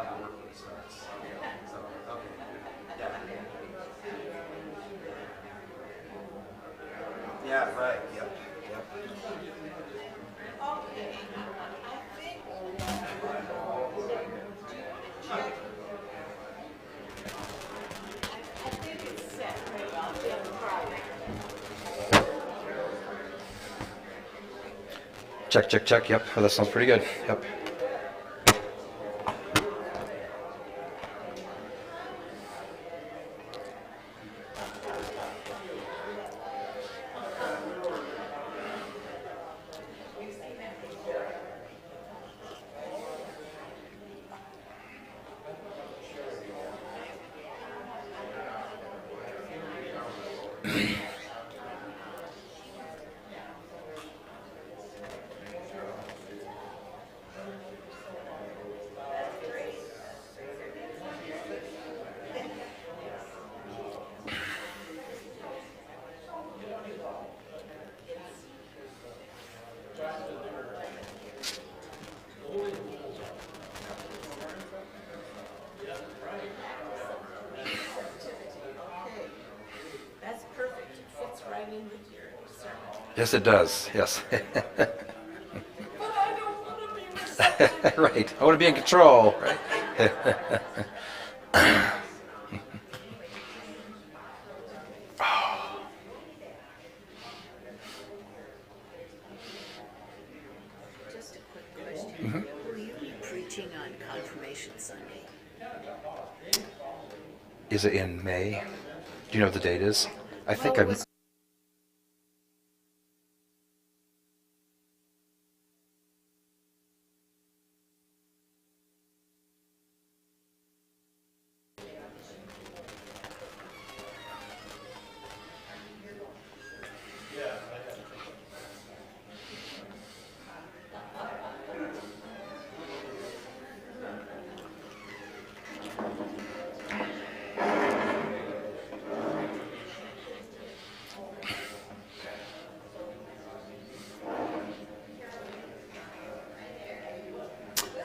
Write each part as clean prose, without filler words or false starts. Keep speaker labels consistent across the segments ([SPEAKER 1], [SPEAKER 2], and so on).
[SPEAKER 1] the workload starts. So, okay. Yeah. Yeah, right. Yep. Yep. Check, check, check. Yep. Oh, that sounds pretty good. Yep.
[SPEAKER 2] That's perfect. It fits right in with your sermon.
[SPEAKER 1] Yes, it does. Yes.
[SPEAKER 2] But I don't want to be receptive.
[SPEAKER 1] Right. I want to be in control. Right.
[SPEAKER 2] Just a quick question. Will you be preaching on Confirmation Sunday?
[SPEAKER 1] Is it in May? Do you know what the date is? I think
[SPEAKER 2] Well, it
[SPEAKER 1] I'm.
[SPEAKER 2] was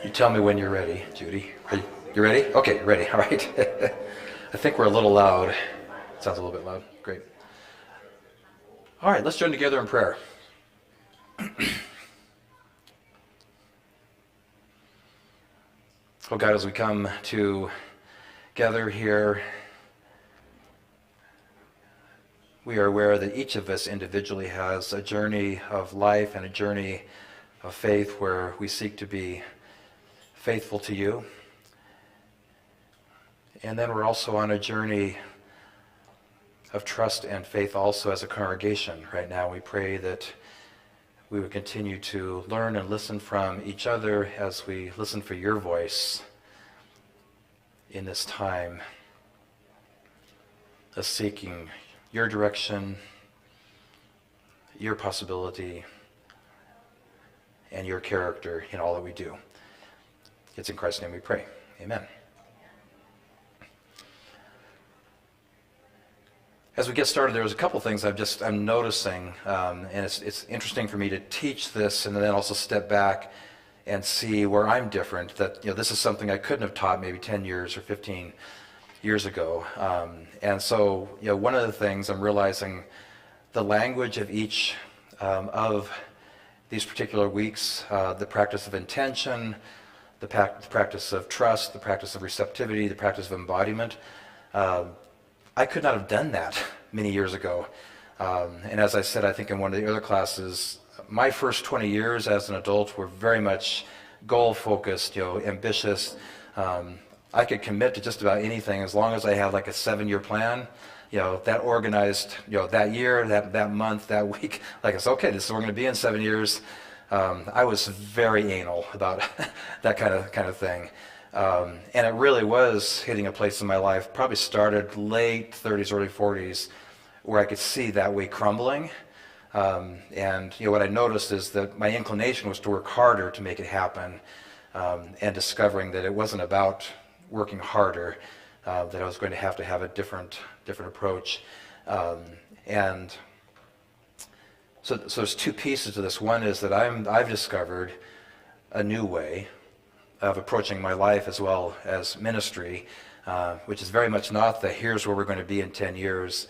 [SPEAKER 1] You tell me when you're ready, Judy. You ready? Okay, ready. All right. I think we're a little loud. Sounds a little bit loud. Great. All right, let's join together in prayer. Oh God, as we come to gather here, we are aware that each of us individually has a journey of life and a journey of faith where we seek to be faithful to you. And then we're also on a journey of trust and faith also as a congregation. Right now we pray that we would continue to learn and listen from each other as we listen for your voice in this time of seeking your direction, your possibility, and your character in all that we do. It's in Christ's name we pray. Amen. As we get started, there's a couple things I'm noticing, and it's interesting for me to teach this and then also step back and see where I'm different. That this is something I couldn't have taught maybe 10 years or 15 years ago, and so one of the things I'm realizing, the language of each of these particular weeks, the practice of intention, the practice of trust, the practice of receptivity, the practice of embodiment. I could not have done that many years ago. And as I said, I think in one of the other classes, my first 20 years as an adult were very much goal-focused, ambitious. I could commit to just about anything as long as I had like a 7-year plan, that organized, that year, that month, that week. Like it's okay, this is where we're going to be in 7 years. I was very anal about that kind of thing. And it really was hitting a place in my life, probably started late 30s, early 40s, where I could see that way crumbling. And what I noticed is that my inclination was to work harder to make it happen, and discovering that it wasn't about working harder, that I was going to have a different approach. And so there's two pieces to this. One is that I've discovered a new way approaching my life as well as ministry, which is very much not the here's where we're going to be in 10 years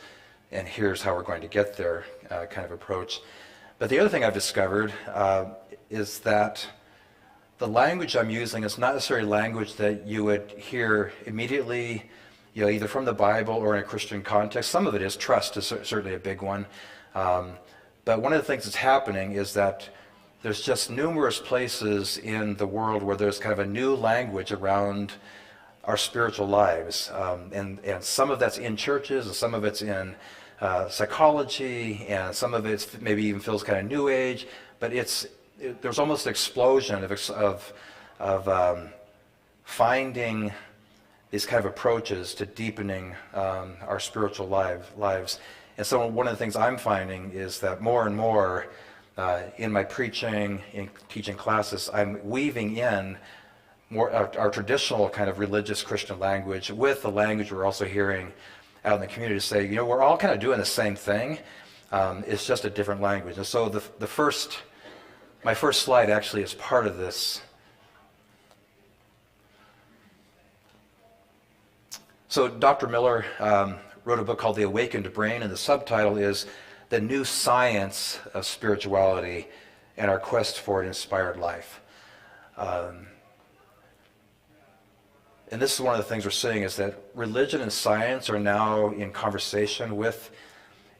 [SPEAKER 1] and here's how we're going to get there kind of approach. But the other thing I've discovered is that the language I'm using is not necessarily language that you would hear immediately, either from the Bible or in a Christian context. Some of it is. Trust is certainly a big one. But one of the things that's happening is that there's just numerous places in the world where there's kind of a new language around our spiritual lives. And some of that's in churches, and some of it's in psychology, and some of it maybe even feels kind of new age. But there's almost an explosion of finding these kind of approaches to deepening our spiritual lives. And so one of the things I'm finding is that more and more in my preaching, in teaching classes, I'm weaving in more our traditional kind of religious Christian language with the language we're also hearing out in the community to say, we're all kind of doing the same thing. It's just a different language. And so my first slide actually is part of this. So Dr. Miller wrote a book called The Awakened Brain, and the subtitle is The New Science of Spirituality and Our Quest for an Inspired Life. And this is one of the things we're seeing, is that religion and science are now in conversation with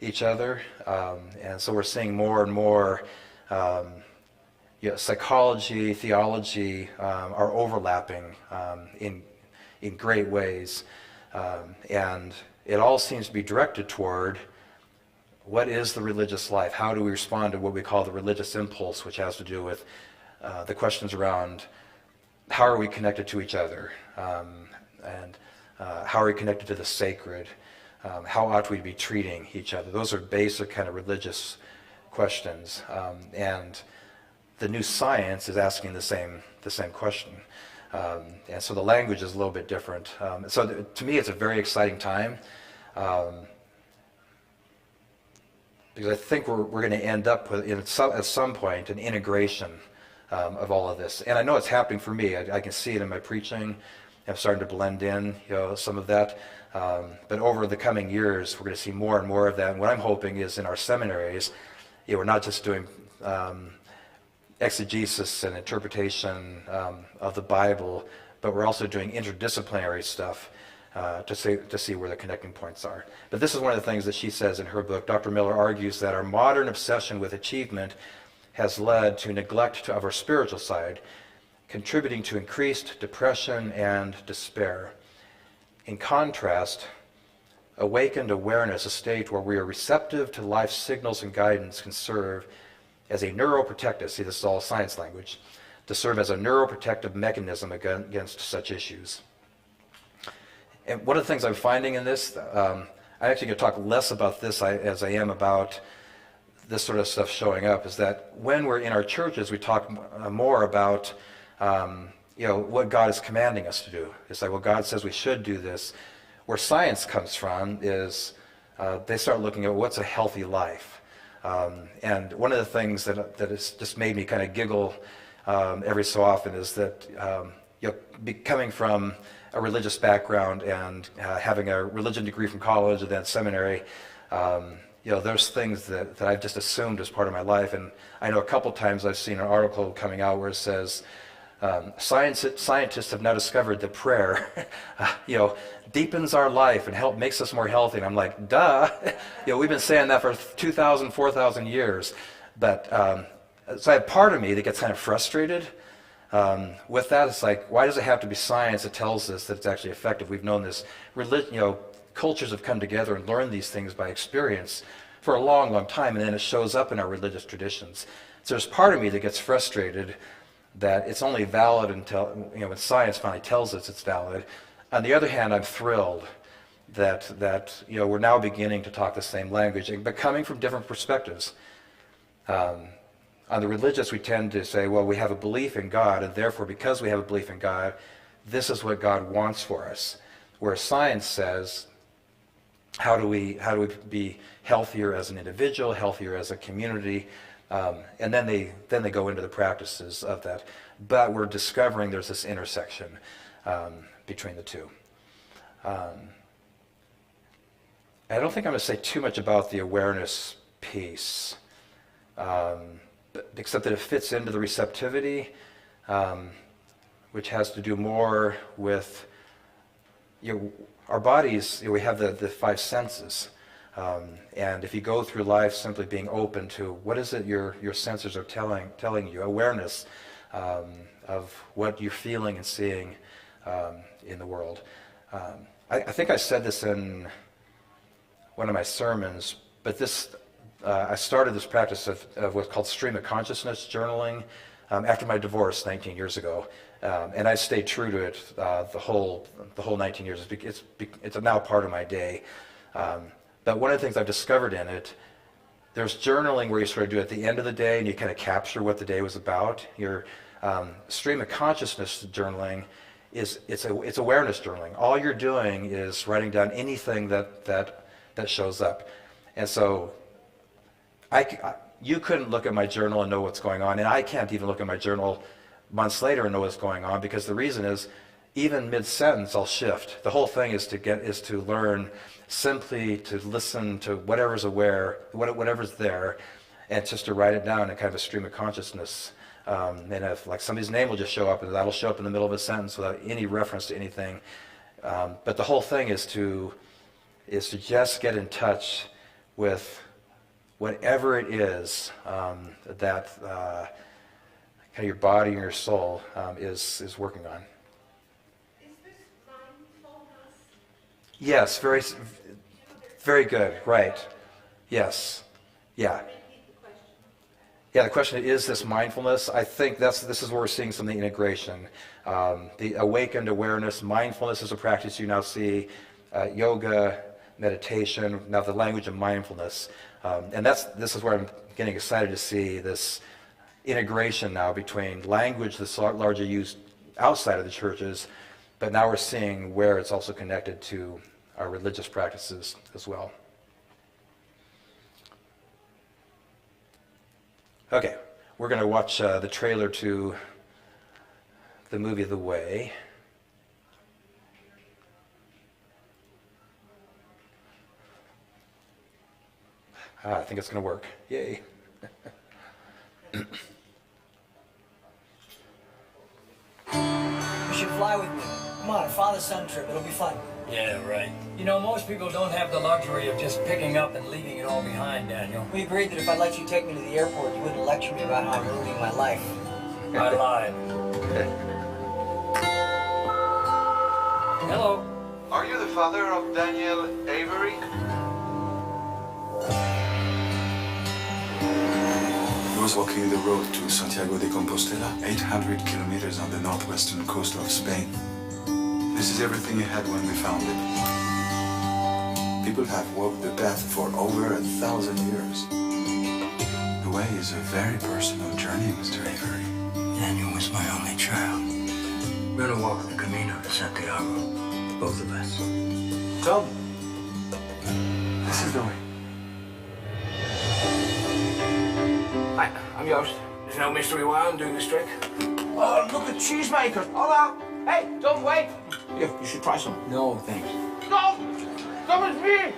[SPEAKER 1] each other. And so we're seeing more and more psychology, theology are overlapping in great ways. And it all seems to be directed toward what is the religious life? How do we respond to what we call the religious impulse, which has to do with the questions around how are we connected to each other, and how are we connected to the sacred? How ought we be treating each other? Those are basic kind of religious questions, and the new science is asking the same question. And so the language is a little bit different. So to me, it's a very exciting time, because I think we're going to end up with, at some point, an integration of all of this. And I know it's happening for me. I can see it in my preaching. I'm starting to blend in, some of that. But over the coming years, we're going to see more and more of that. And what I'm hoping is in our seminaries, we're not just doing exegesis and interpretation of the Bible, but we're also doing interdisciplinary stuff to see where the connecting points are. But this is one of the things that she says in her book. Dr. Miller argues that our modern obsession with achievement has led to neglect of our spiritual side, contributing to increased depression and despair. In contrast, awakened awareness, a state where we are receptive to life's signals and guidance, can serve as a neuroprotective, see, this is all science language, to serve as a neuroprotective mechanism against such issues. And one of the things I'm finding in this, I'm actually going to talk less about this as I am about this sort of stuff showing up, is that when we're in our churches, we talk more about what God is commanding us to do. It's like, well, God says we should do this. Where science comes from is they start looking at what's a healthy life. And one of the things that has just made me kind of giggle every so often is that coming from a religious background and having a religion degree from college and then seminary, there's things that I've just assumed as part of my life. And I know a couple times I've seen an article coming out where it says, scientists have now discovered that prayer, deepens our life and makes us more healthy. And I'm like, duh. We've been saying that for 2,000, 4,000 years. But so I have part of me that gets kind of frustrated with that. It's like, why does it have to be science that tells us that it's actually effective? We've known this. Cultures have come together and learned these things by experience for a long, long time, and then it shows up in our religious traditions. So there's part of me that gets frustrated that it's only valid until, when science finally tells us it's valid. On the other hand, I'm thrilled that we're now beginning to talk the same language, but coming from different perspectives. On the religious, we tend to say, well, we have a belief in God, and therefore, because we have a belief in God, this is what God wants for us. Where science says, how do we be healthier as an individual, healthier as a community, And then they go into the practices of that. But we're discovering there's this intersection between the two. I don't think I'm going to say too much about the awareness piece, except that it fits into the receptivity, which has to do more with our bodies. We have the five senses. And if you go through life simply being open to what is it your senses are telling you, awareness of what you're feeling and seeing in the world. I think I said this in one of my sermons, but I started this practice of what's called stream of consciousness journaling after my divorce 19 years ago. And I stayed true to it the whole 19 years. It's now part of my day. But one of the things I've discovered in it, there's journaling where you sort of do it at the end of the day and you kind of capture what the day was about. Your stream of consciousness journaling it's awareness journaling. All you're doing is writing down anything that shows up. And so you couldn't look at my journal and know what's going on, and I can't even look at my journal months later and know what's going on, because the reason is even mid-sentence I'll shift. The whole thing is to learn simply to listen to whatever's whatever's there, and just to write it down in kind of a stream of consciousness. And if like somebody's name will just show up, and that'll show up in the middle of a sentence without any reference to anything. But the whole thing is to just get in touch with whatever it is that kind of your body and your soul is working on.
[SPEAKER 3] Is this mindfulness?
[SPEAKER 1] Yes, very, very good. Right. Yes. Yeah. Yeah, the question is this mindfulness? I think this is where we're seeing some of the integration. The awakened awareness, mindfulness is a practice you now see, yoga, meditation, now the language of mindfulness. And this is where I'm getting excited to see this integration now between language that's largely used outside of the churches, but now we're seeing where it's also connected to our religious practices as well. Okay, we're going to watch the trailer to the movie The Way. I think it's going to work. Yay.
[SPEAKER 4] You should fly with me. Come on, a father-son trip. It'll be fun.
[SPEAKER 5] Yeah, right. You know, most people don't have the luxury of just picking up and leaving it all behind, Daniel.
[SPEAKER 4] We agreed that if I let you take me to the airport, you wouldn't lecture me about how I'm ruining my life.
[SPEAKER 5] I lied. Hello.
[SPEAKER 6] Are you the father of Daniel Avery?
[SPEAKER 7] I was walking the road to Santiago de Compostela, 800 kilometers on the northwestern coast of Spain. This is everything it had when we found it. People have walked the path for over 1,000 years. The way is a very personal journey, Mr. Avery.
[SPEAKER 5] Daniel was my only child. We're gonna walk the Camino to Santiago, both of us.
[SPEAKER 4] Tom.
[SPEAKER 7] This is the way.
[SPEAKER 5] Hi, I'm Joost. There's no mystery why I'm doing this trick.
[SPEAKER 8] Oh, look at cheesemakers. Hola. Hey, don't wait. You should try some.
[SPEAKER 5] No, thanks.
[SPEAKER 8] No! Come with me!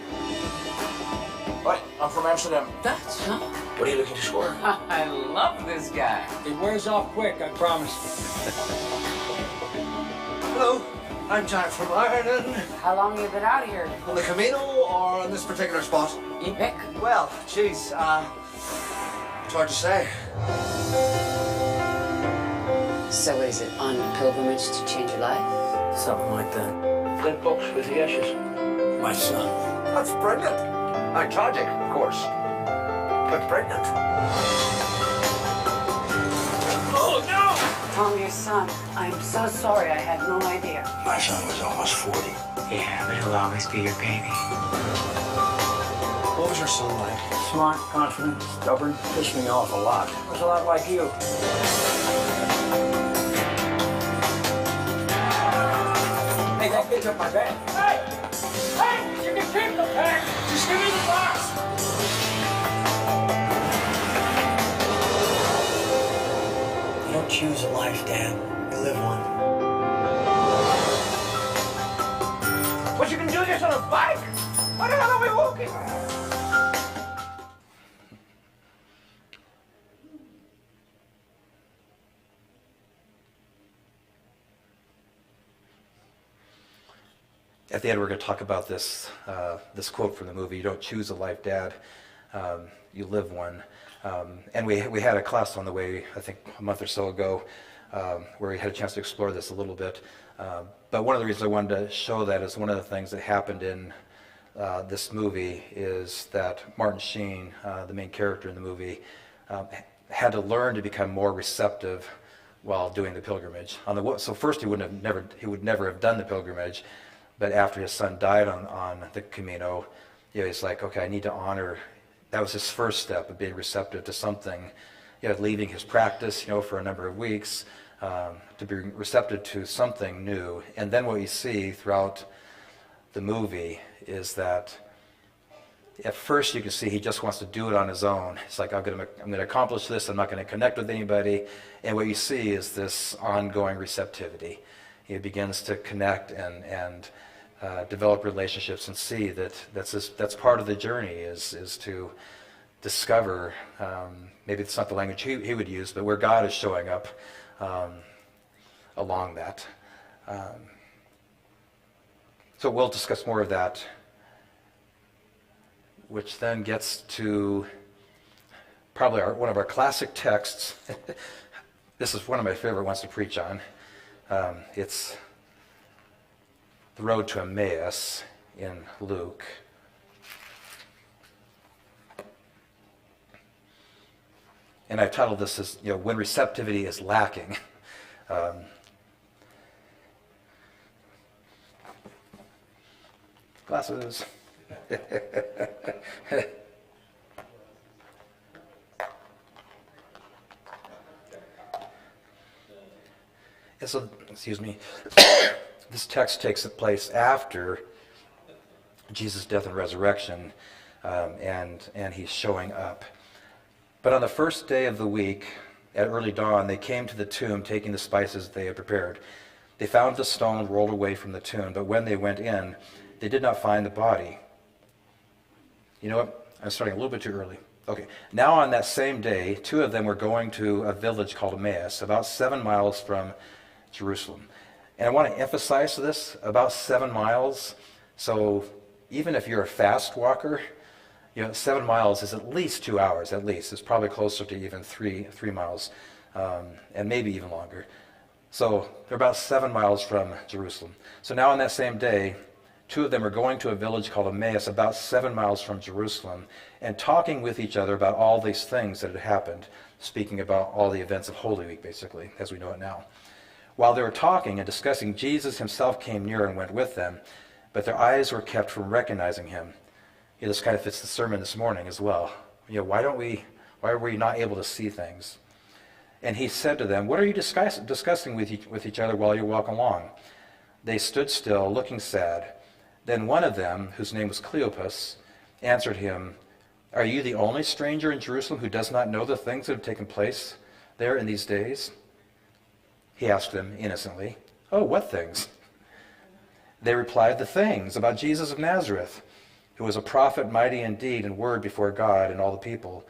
[SPEAKER 8] Right, I'm from Amsterdam.
[SPEAKER 9] That's huh?
[SPEAKER 8] What are you looking to score?
[SPEAKER 9] I love this guy.
[SPEAKER 5] It wears off quick, I promise.
[SPEAKER 8] Hello, I'm Jack from Ireland.
[SPEAKER 9] How long have you been out here?
[SPEAKER 8] On the Camino or on this particular spot?
[SPEAKER 9] You pick.
[SPEAKER 8] Well, geez, it's hard to say.
[SPEAKER 9] So what is it, on pilgrimage to change your life?
[SPEAKER 5] Something like that.
[SPEAKER 8] Flint box with the ashes.
[SPEAKER 5] My son.
[SPEAKER 8] That's brilliant. Tragic, of course, but brilliant.
[SPEAKER 5] Oh, no!
[SPEAKER 9] Tom, your son. I'm so sorry. I had no idea.
[SPEAKER 5] My son was almost 40.
[SPEAKER 9] Yeah, but he'll always be your baby.
[SPEAKER 8] What was your son like?
[SPEAKER 5] Smart, confident, stubborn. Pissed me off a lot. Was a lot like you. Hey, that kid took my bag. Hey! Hey! You can keep the bag! Just give me the box!
[SPEAKER 1] at the end, we're going to talk about this this quote from the movie: "You don't choose a life, Dad. You live one." And we had a class on the way, I think a month or so ago, where we had a chance to explore this a little bit. But one of the reasons I wanted to show that is one of the things that happened in this movie is that Martin Sheen, the main character in the movie, had to learn to become more receptive while doing the pilgrimage. So first he would never have done the pilgrimage, but after his son died on the Camino, he's like, okay, I need to honor. That was his first step of being receptive to something, leaving his practice, for a number of weeks, to be receptive to something new. And then what you see throughout the movie is that at first you can see he just wants to do it on his own. It's like, I'm going to accomplish this. I'm not going to connect with anybody. And what you see is this ongoing receptivity. He begins to connect and develop relationships and see that that's part of the journey is to discover, maybe it's not the language he would use, but where God is showing up along that. So we'll discuss more of that, which then gets to probably one of our classic texts. This is one of my favorite ones to preach on. It's the road to Emmaus in Luke. And I've titled this as, when receptivity is lacking. Glasses. And so, excuse me, this text takes place after Jesus' death and resurrection, and he's showing up. But on the first day of the week, at early dawn, they came to the tomb, taking the spices they had prepared. They found the stone rolled away from the tomb, but when they went in, they did not find the body. You know what? I'm starting a little bit too early. Okay. Now on that same day, two of them were going to a village called Emmaus, about 7 miles from Jerusalem. And I want to emphasize this, about 7 miles. So even if you're a fast walker, 7 miles is at least 2 hours, at least. It's probably closer to even three miles, and maybe even longer. So they're about 7 miles from Jerusalem. So now on that same day, two of them are going to a village called Emmaus, about 7 miles from Jerusalem, and talking with each other about all these things that had happened, speaking about all the events of Holy Week, basically, as we know it now. While they were talking and discussing, Jesus himself came near and went with them, but their eyes were kept from recognizing him. This kind of fits the sermon this morning as well. Why are we not able to see things? And he said to them, "What are you discussing with each other while you walk along?" They stood still, looking sad. Then one of them, whose name was Cleopas, answered him, "Are you the only stranger in Jerusalem who does not know the things that have taken place there in these days?" He asked them innocently, "Oh, what things?" They replied, "The things about Jesus of Nazareth, who was a prophet, mighty in deed and word before God and all the people,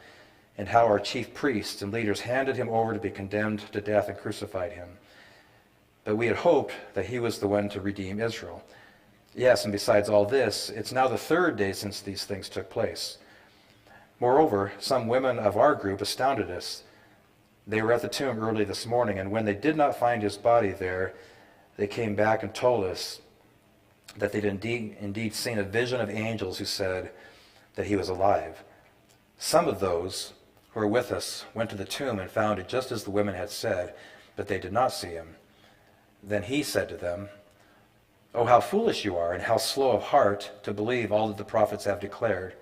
[SPEAKER 1] and how our chief priests and leaders handed him over to be condemned to death and crucified him. But we had hoped that he was the one to redeem Israel. Yes, and besides all this, it's now the 3rd day since these things took place. Moreover, some women of our group astounded us. They were at the tomb early this morning, and when they did not find his body there, they came back and told us that they'd indeed seen a vision of angels who said that he was alive. Some of those who were with us went to the tomb and found it just as the women had said, but they did not see him. Then he said to them, 'Oh, how foolish you are, and how slow of heart to believe all that the prophets have declared.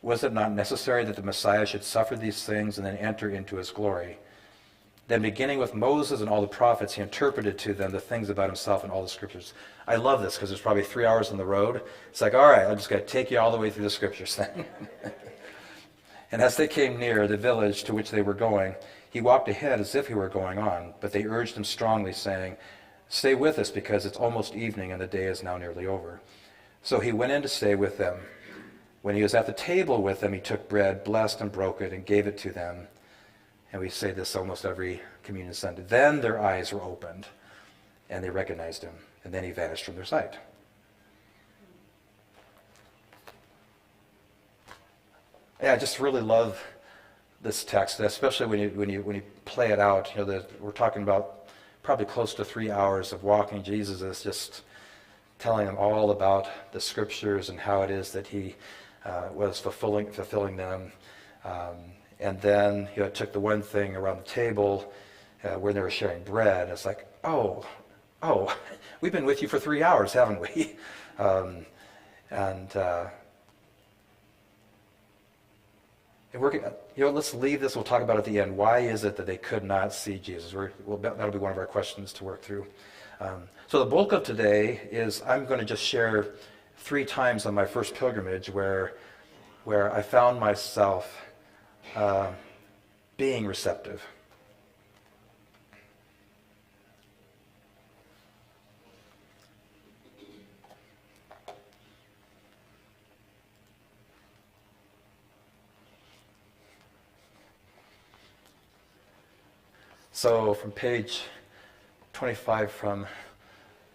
[SPEAKER 1] Was it not necessary that the Messiah should suffer these things and then enter into his glory?' Then beginning with Moses and all the prophets, he interpreted to them the things about himself in all the scriptures." I love this because there's probably 3 hours on the road. It's like, all right, I'm just going to take you all the way through the scriptures then. And as they came near the village to which they were going, he walked ahead as if he were going on, but they urged him strongly, saying, "Stay with us, because it's almost evening and the day is now nearly over." So he went in to stay with them. When he was at the table with them, he took bread, blessed and broke it, and gave it to them. And we say this almost every communion Sunday. Then their eyes were opened, and they recognized him, and then he vanished from their sight. Yeah, I just really love this text, especially when you play it out. You know, we're talking about probably close to 3 hours of walking. Jesus is just telling them all about the scriptures and how it is that he was fulfilling them. And then it took the one thing around the table where they were sharing bread. It's like, oh, we've been with you for 3 hours, haven't we? And let's leave this. We'll talk about it at the end. Why is it that they could not see Jesus? That'll be one of our questions to work through. So the bulk of today is I'm going to just share 3 times on my first pilgrimage where I found myself being receptive. So from page 25 from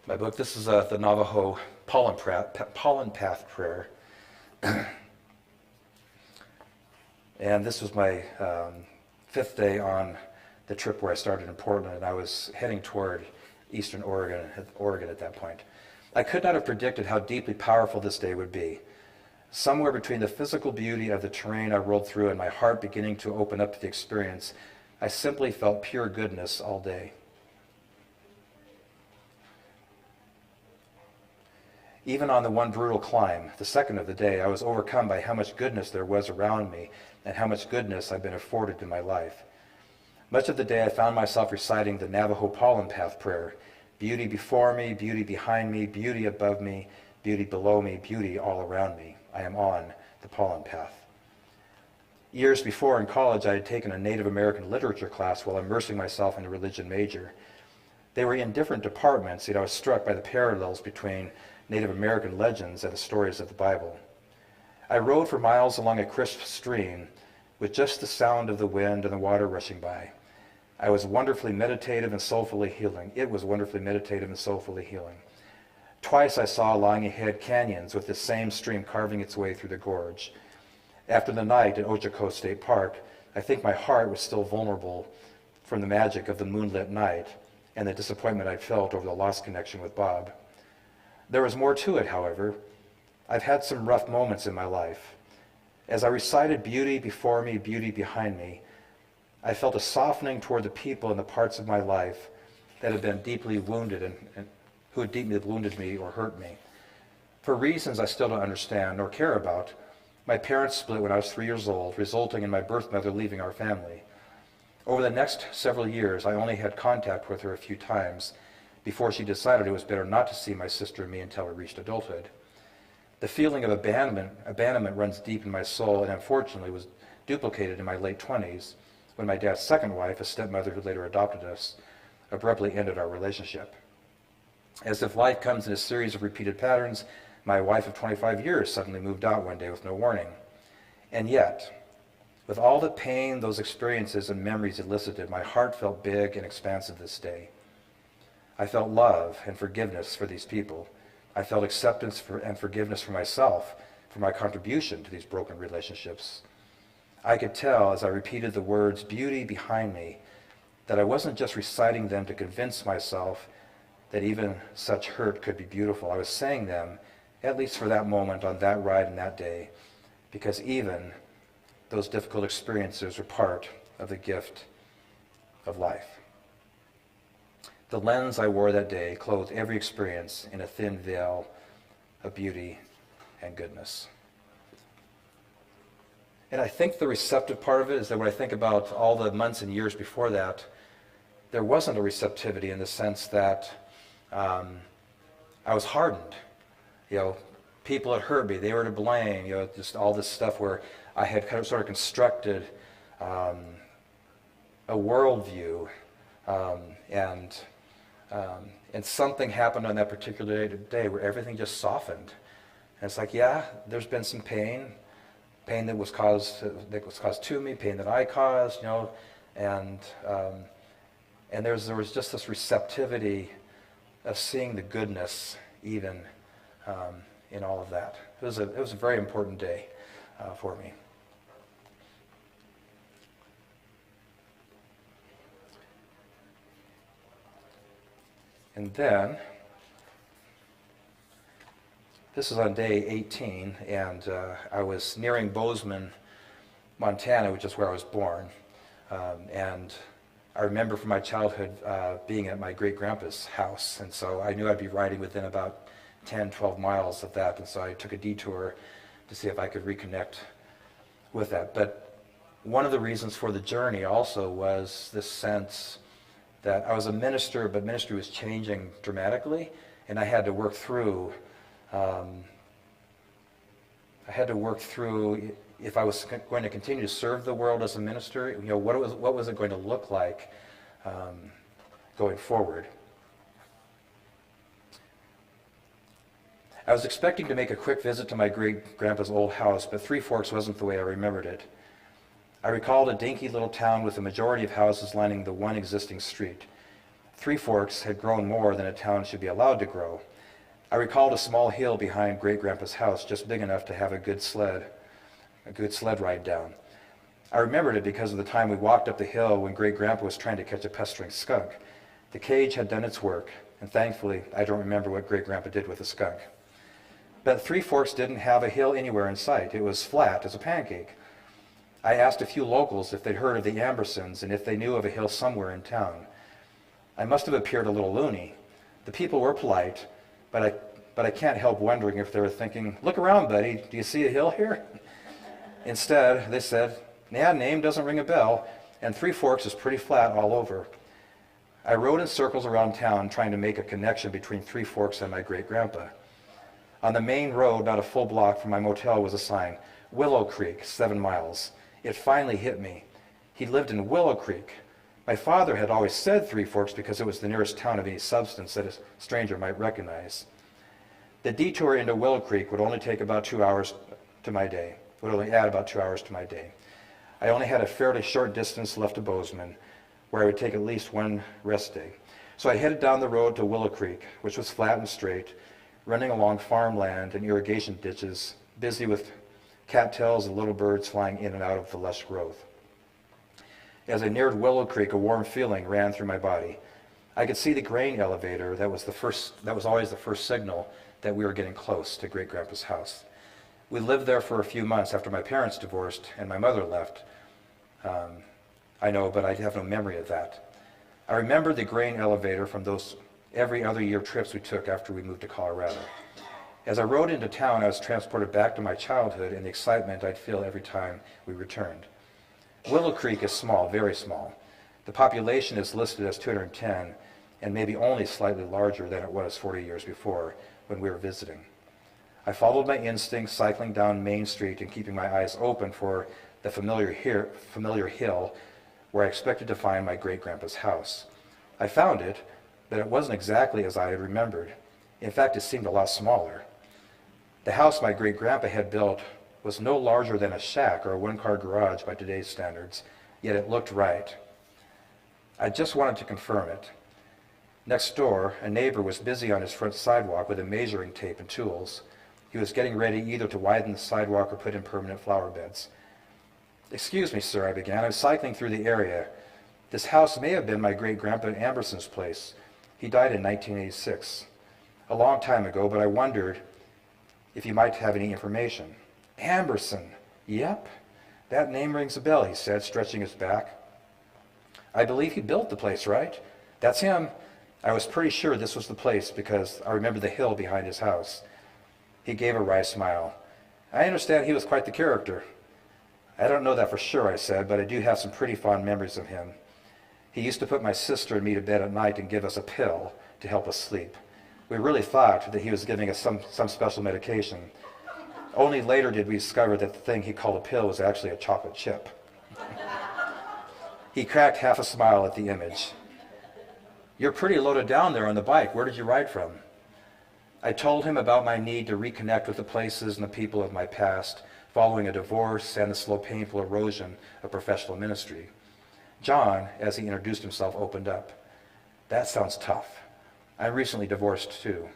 [SPEAKER 1] my book, this is the Navajo pollen path prayer. And this was my 5th day on the trip where I started in Portland, and I was heading toward eastern Oregon at that point. I could not have predicted how deeply powerful this day would be. Somewhere between the physical beauty of the terrain I rolled through and my heart beginning to open up to the experience, I simply felt pure goodness all day. Even on the one brutal climb, the second of the day, I was overcome by how much goodness there was around me and how much goodness I've been afforded in my life. Much of the day I found myself reciting the Navajo pollen path prayer. Beauty before me, beauty behind me, beauty above me, beauty below me, beauty all around me. I am on the pollen path. Years before in college, I had taken a Native American literature class while immersing myself in a religion major. They were in different departments, yet I was struck by the parallels between Native American legends and the stories of the Bible. I rode for miles along a crisp stream with just the sound of the wind and the water rushing by. I was wonderfully meditative and soulfully healing. It was wonderfully meditative and soulfully healing. Twice I saw lying ahead canyons with the same stream carving its way through the gorge. After the night at Ochoco State Park, I think my heart was still vulnerable from the magic of the moonlit night and the disappointment I'd felt over the lost connection with Bob. There was more to it, however. I've had some rough moments in my life. As I recited beauty before me, beauty behind me, I felt a softening toward the people and the parts of my life that had been deeply wounded and who had deeply wounded me or hurt me. For reasons I still don't understand nor care about, my parents split when I was 3 years old, resulting in my birth mother leaving our family. Over the next several years, I only had contact with her a few times before she decided it was better not to see my sister and me until we reached adulthood. The feeling of abandonment runs deep in my soul and unfortunately was duplicated in my late 20s when my dad's second wife, a stepmother who later adopted us, abruptly ended our relationship. As if life comes in a series of repeated patterns, my wife of 25 years suddenly moved out one day with no warning. And yet, with all the pain those experiences and memories elicited, my heart felt big and expansive this day. I felt love and forgiveness for these people. I felt acceptance and forgiveness for myself for my contribution to these broken relationships. I could tell as I repeated the words, beauty behind me, that I wasn't just reciting them to convince myself that even such hurt could be beautiful. I was saying them, at least for that moment on that ride and that day, because even those difficult experiences were part of the gift of life. The lens I wore that day clothed every experience in a thin veil of beauty and goodness. And I think the receptive part of it is that when I think about all the months and years before that, there wasn't a receptivity in the sense that I was hardened. People had hurt me, they were to blame, just all this stuff where I had kind of sort of constructed a worldview, and something happened on that particular day where everything just softened. And it's like, yeah, there's been some pain that was caused to me, pain that I caused, and there was just this receptivity of seeing the goodness even in all of that. It was a very important day for me. And then, this is on day 18, and I was nearing Bozeman, Montana, which is where I was born. And I remember from my childhood being at my great-grandpa's house, and so I knew I'd be riding within about 10, 12 miles of that, and so I took a detour to see if I could reconnect with that. But one of the reasons for the journey also was this sense that I was a minister, but ministry was changing dramatically, and I had to work through if I was going to continue to serve the world as a minister, what was it going to look like going forward. I was expecting to make a quick visit to my great-grandpa's old house, but Three Forks wasn't the way I remembered it. I recalled a dinky little town with a majority of houses lining the one existing street. Three Forks had grown more than a town should be allowed to grow. I recalled a small hill behind great-grandpa's house, just big enough to have a good sled ride down. I remembered it because of the time we walked up the hill when great-grandpa was trying to catch a pestering skunk. The cage had done its work, and thankfully, I don't remember what great-grandpa did with the skunk. But Three Forks didn't have a hill anywhere in sight. It was flat as a pancake. I asked a few locals if they'd heard of the Ambersons and if they knew of a hill somewhere in town. I must have appeared a little loony. The people were polite, but I can't help wondering if they were thinking, "Look around, buddy, do you see a hill here?" Instead, they said, "Yeah, name doesn't ring a bell, and Three Forks is pretty flat all over." I rode in circles around town trying to make a connection between Three Forks and my great-grandpa. On the main road, not a full block from my motel, was a sign, "Willow Creek, 7 miles. It finally hit me. He lived in Willow Creek. My father had always said Three Forks because it was the nearest town of any substance that a stranger might recognize. The detour into Willow Creek would only take about 2 hours to my day, would only add about 2 hours to my day. I only had a fairly short distance left to Bozeman, where I would take at least one rest day. So I headed down the road to Willow Creek, which was flat and straight, running along farmland and irrigation ditches, busy with cattails and little birds flying in and out of the lush growth. As I neared Willow Creek, a warm feeling ran through my body. I could see the grain elevator. That was always the first signal that we were getting close to great-grandpa's house. We lived there for a few months after my parents divorced and my mother left. I know, but I have no memory of that. I remember the grain elevator from those every other year trips we took after we moved to Colorado. As I rode into town, I was transported back to my childhood and the excitement I'd feel every time we returned. Willow Creek is small, very small. The population is listed as 210 and maybe only slightly larger than it was 40 years before when we were visiting. I followed my instincts, cycling down Main Street and keeping my eyes open for the familiar hill where I expected to find my great-grandpa's house. I found it, but it wasn't exactly as I had remembered. In fact, it seemed a lot smaller. The house my great-grandpa had built was no larger than a shack or a one-car garage by today's standards, yet it looked right. I just wanted to confirm it. Next door, a neighbor was busy on his front sidewalk with a measuring tape and tools. He was getting ready either to widen the sidewalk or put in permanent flower beds. "Excuse me, sir," I began. "I'm cycling through the area. This house may have been my great-grandpa Amberson's place. He died in 1986. A long time ago, but I wondered if you might have any information." "Amberson, yep. That name rings a bell," he said, stretching his back. "I believe he built the place, right?" "That's him." I was pretty sure this was the place because I remember the hill behind his house. He gave a wry smile. "I understand he was quite the character." "I don't know that for sure," I said, "but I do have some pretty fond memories of him. He used to put my sister and me to bed at night and give us a pill to help us sleep. We really thought that he was giving us some special medication. Only later did we discover that the thing he called a pill was actually a chocolate chip." He cracked half a smile at the image. "You're pretty loaded down there on the bike. Where did you ride from?" I told him about my need to reconnect with the places and the people of my past, following a divorce and the slow, painful erosion of professional ministry. John, as he introduced himself, opened up. "That sounds tough. I recently divorced too.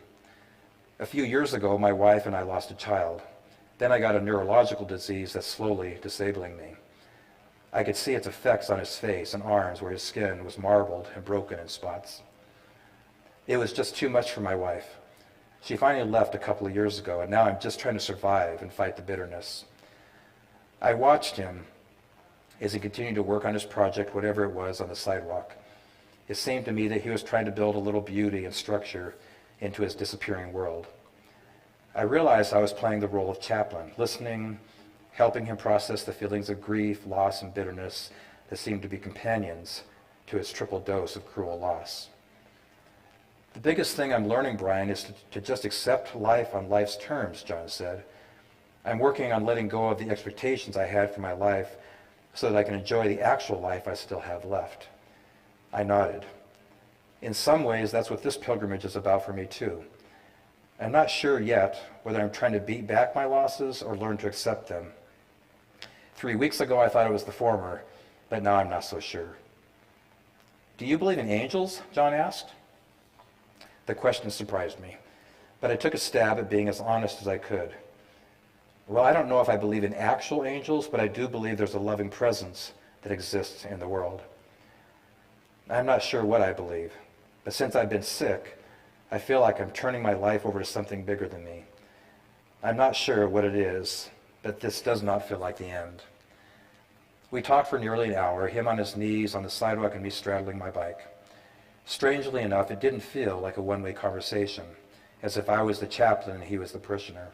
[SPEAKER 1] A few years ago, my wife and I lost a child. Then I got a neurological disease that's slowly disabling me." I could see its effects on his face and arms where his skin was marbled and broken in spots. It was just too much for my wife. She finally left a couple of years ago, and now I'm just trying to survive and fight the bitterness. I watched him as he continued to work on his project, whatever it was, on the sidewalk. It seemed to me that he was trying to build a little beauty and structure into his disappearing world. I realized I was playing the role of chaplain, listening, helping him process the feelings of grief, loss, and bitterness that seemed to be companions to his triple dose of cruel loss. The biggest thing I'm learning, Brian, is to just accept life on life's terms, John said. I'm working on letting go of the expectations I had for my life so that I can enjoy the actual life I still have left. I nodded. In some ways, that's what this pilgrimage is about for me, too. I'm not sure yet whether I'm trying to beat back my losses or learn to accept them. 3 weeks ago, I thought it was the former, but now I'm not so sure. Do you believe in angels? John asked. The question surprised me, but I took a stab at being as honest as I could. Well, I don't know if I believe in actual angels, but I do believe there's a loving presence that exists in the world. I'm not sure what I believe, but since I've been sick, I feel like I'm turning my life over to something bigger than me. I'm not sure what it is, but this does not feel like the end. We talked for nearly an hour, him on his knees on the sidewalk and me straddling my bike. Strangely enough, it didn't feel like a one-way conversation, as if I was the chaplain and he was the parishioner.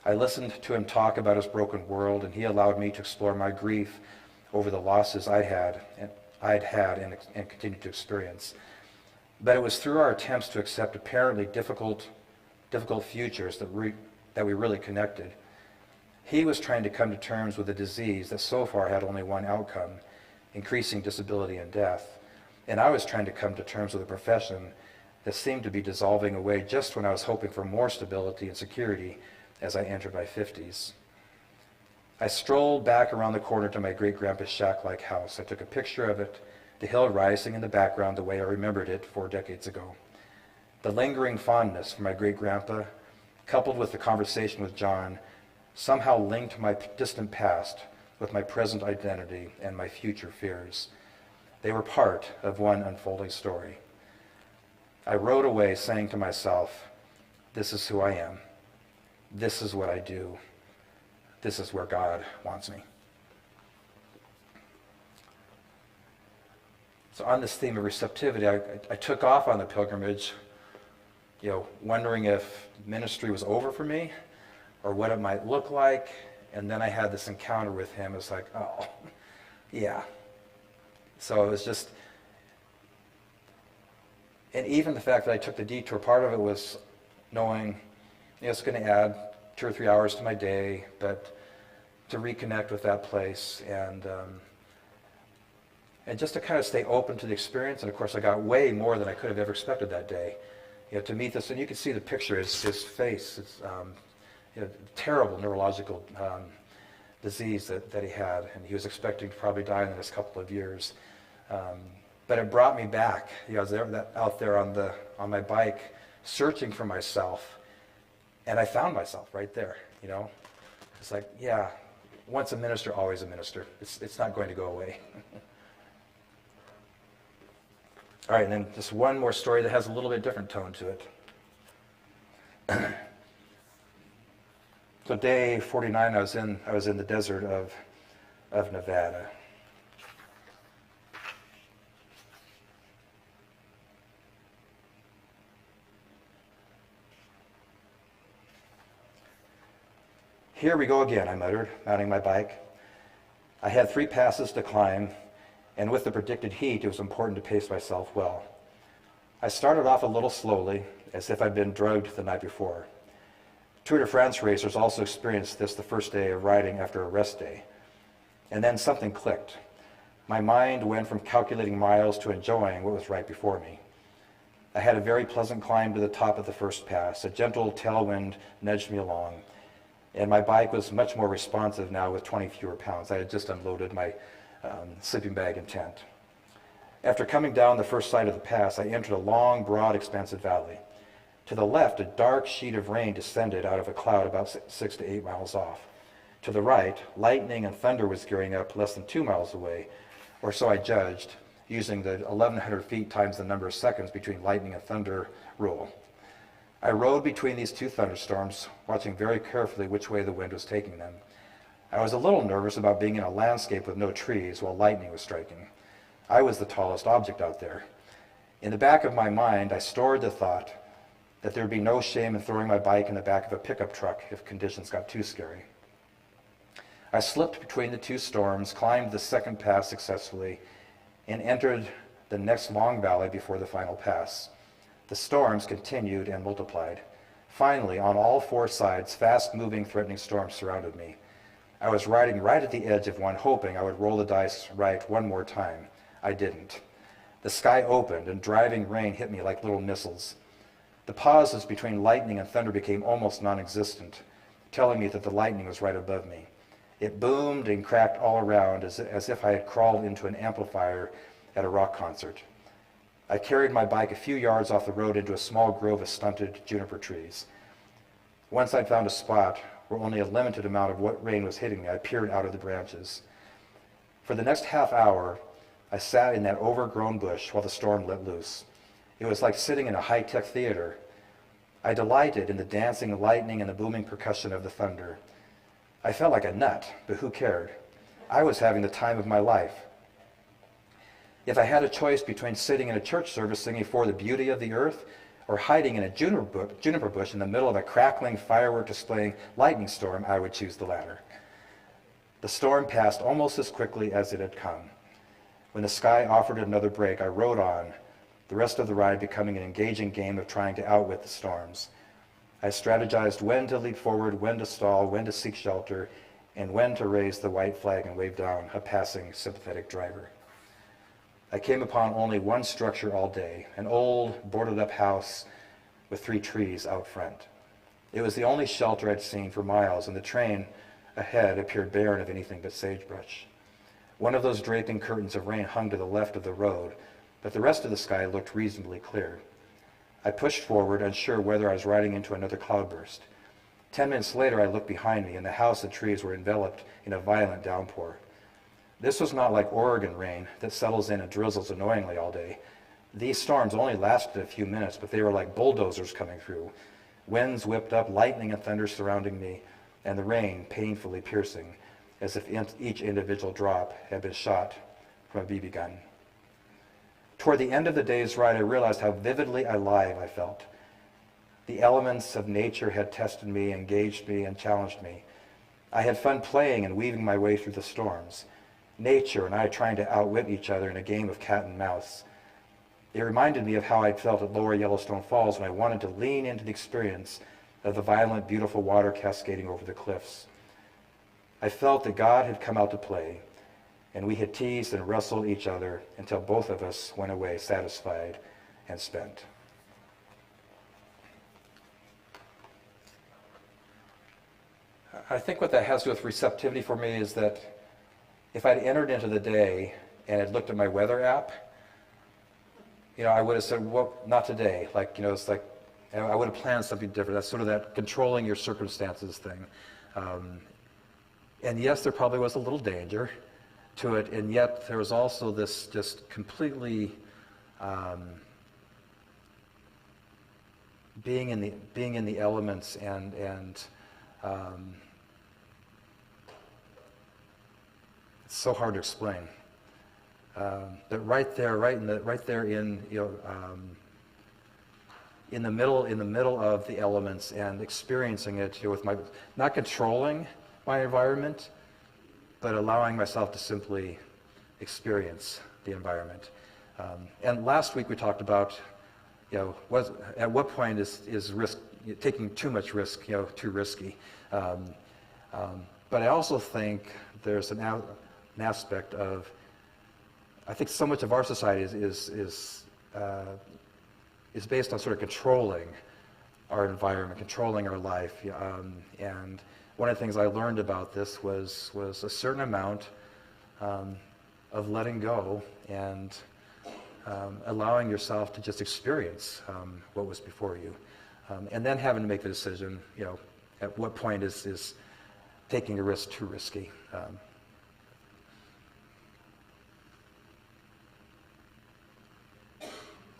[SPEAKER 1] I listened to him talk about his broken world, and he allowed me to explore my grief over the losses I'd had and continued to experience. But it was through our attempts to accept apparently difficult futures that we really connected. He was trying to come to terms with a disease that so far had only one outcome, increasing disability and death. And I was trying to come to terms with a profession that seemed to be dissolving away just when I was hoping for more stability and security as I entered my 50s. I strolled back around the corner to my great-grandpa's shack-like house. I took a picture of it, the hill rising in the background the way I remembered it 4 decades ago. The lingering fondness for my great-grandpa, coupled with the conversation with John, somehow linked my distant past with my present identity and my future fears. They were part of one unfolding story. I rode away saying to myself, this is who I am. This is what I do. This is where God wants me. So on this theme of receptivity, I took off on the pilgrimage, wondering if ministry was over for me or what it might look like. And then I had this encounter with him. It's like, oh, yeah. So it was just, and even the fact that I took the detour, part of it was knowing it's going to add 2 or 3 hours to my day, but to reconnect with that place and just to kind of stay open to the experience. And of course, I got way more than I could have ever expected that day. To meet this, and you can see the picture, his face, it's terrible neurological disease that he had, and he was expecting to probably die in the next couple of years. But it brought me back. I was out there on my bike, searching for myself, and I found myself right there. It's like, yeah, once a minister, always a minister. It's not going to go away. All right, and then just one more story that has a little bit different tone to it. So day 49, I was in the desert of Nevada. Here we go again, I muttered, mounting my bike. I had 3 passes to climb, and with the predicted heat, it was important to pace myself well. I started off a little slowly, as if I'd been drugged the night before. Tour de France racers also experienced this the first day of riding after a rest day. And then something clicked. My mind went from calculating miles to enjoying what was right before me. I had a very pleasant climb to the top of the first pass. A gentle tailwind nudged me along, and my bike was much more responsive now with 20 fewer pounds. I had just unloaded my sleeping bag and tent. After coming down the first side of the pass, I entered a long, broad, expansive valley. To the left, a dark sheet of rain descended out of a cloud about 6 to 8 miles off. To To the right, lightning and thunder was gearing up less than 2 miles away, or so I judged, using the 1,100 feet times the number of seconds between lightning and thunder rule. I rode between these two thunderstorms, watching very carefully which way the wind was taking them. I was a little nervous about being in a landscape with no trees while lightning was striking. I was the tallest object out there. In the back of my mind, I stored the thought that there would be no shame in throwing my bike in the back of a pickup truck if conditions got too scary. I slipped between the two storms, climbed the second pass successfully, and entered the next long valley before the final pass. The storms continued and multiplied. Finally, on all four sides, fast-moving, threatening storms surrounded me. I was riding right at the edge of one, hoping I would roll the dice right one more time. I didn't. The sky opened, and driving rain hit me like little missiles. The pauses between lightning and thunder became almost non-existent, telling me that the lightning was right above me. It boomed and cracked all around as if I had crawled into an amplifier at a rock concert. I carried my bike a few yards off the road into a small grove of stunted juniper trees. Once I'd found a spot where only a limited amount of what rain was hitting me, I peered out of the branches. For the next half hour, I sat in that overgrown bush while the storm let loose. It was like sitting in a high-tech theater. I delighted in the dancing lightning and the booming percussion of the thunder. I felt like a nut, but who cared? I was having the time of my life. If I had a choice between sitting in a church service singing For the Beauty of the Earth or hiding in a juniper bush in the middle of a crackling, firework-displaying lightning storm, I would choose the latter. The storm passed almost as quickly as it had come. When the sky offered another break, I rode on, the rest of the ride becoming an engaging game of trying to outwit the storms. I strategized when to lead forward, when to stall, when to seek shelter, and when to raise the white flag and wave down a passing sympathetic driver. I came upon only one structure all day, an old, boarded-up house with 3 trees out front. It was the only shelter I'd seen for miles, and the train ahead appeared barren of anything but sagebrush. One of those draping curtains of rain hung to the left of the road, but the rest of the sky looked reasonably clear. I pushed forward, unsure whether I was riding into another cloudburst. 10 minutes later, I looked behind me, and the house and trees were enveloped in a violent downpour. This was not like Oregon rain that settles in and drizzles annoyingly all day. These storms only lasted a few minutes, but they were like bulldozers coming through. Winds whipped up, lightning and thunder surrounding me, and the rain painfully piercing, as if each individual drop had been shot from a BB gun. Toward the end of the day's ride, I realized how vividly alive I felt. The elements of nature had tested me, engaged me, and challenged me. I had fun playing and weaving my way through the storms. Nature and I trying to outwit each other in a game of cat and mouse. It reminded me of how I'd felt at Lower Yellowstone Falls when I wanted to lean into the experience of the violent, beautiful water cascading over the cliffs. I felt that God had come out to play, and we had teased and wrestled each other until both of us went away satisfied and spent. I think what that has to do with receptivity for me is that if I'd entered into the day and had looked at my weather app, I would have said, well, not today. It's like I would have planned something different. That's sort of that controlling your circumstances thing. And yes, there probably was a little danger to it, and yet there was also this just completely being in the elements and it's so hard to explain. That right there in the middle of the elements and experiencing it with not controlling my environment, but allowing myself to simply experience the environment. And last week we talked about, at what point is risk, taking too much risk, too risky. But I also think there's an aspect of, I think so much of our society is based on sort of controlling our environment, controlling our life. And one of the things I learned about this was a certain amount of letting go and allowing yourself to just experience what was before you. And then having to make the decision, at what point is taking a risk too risky.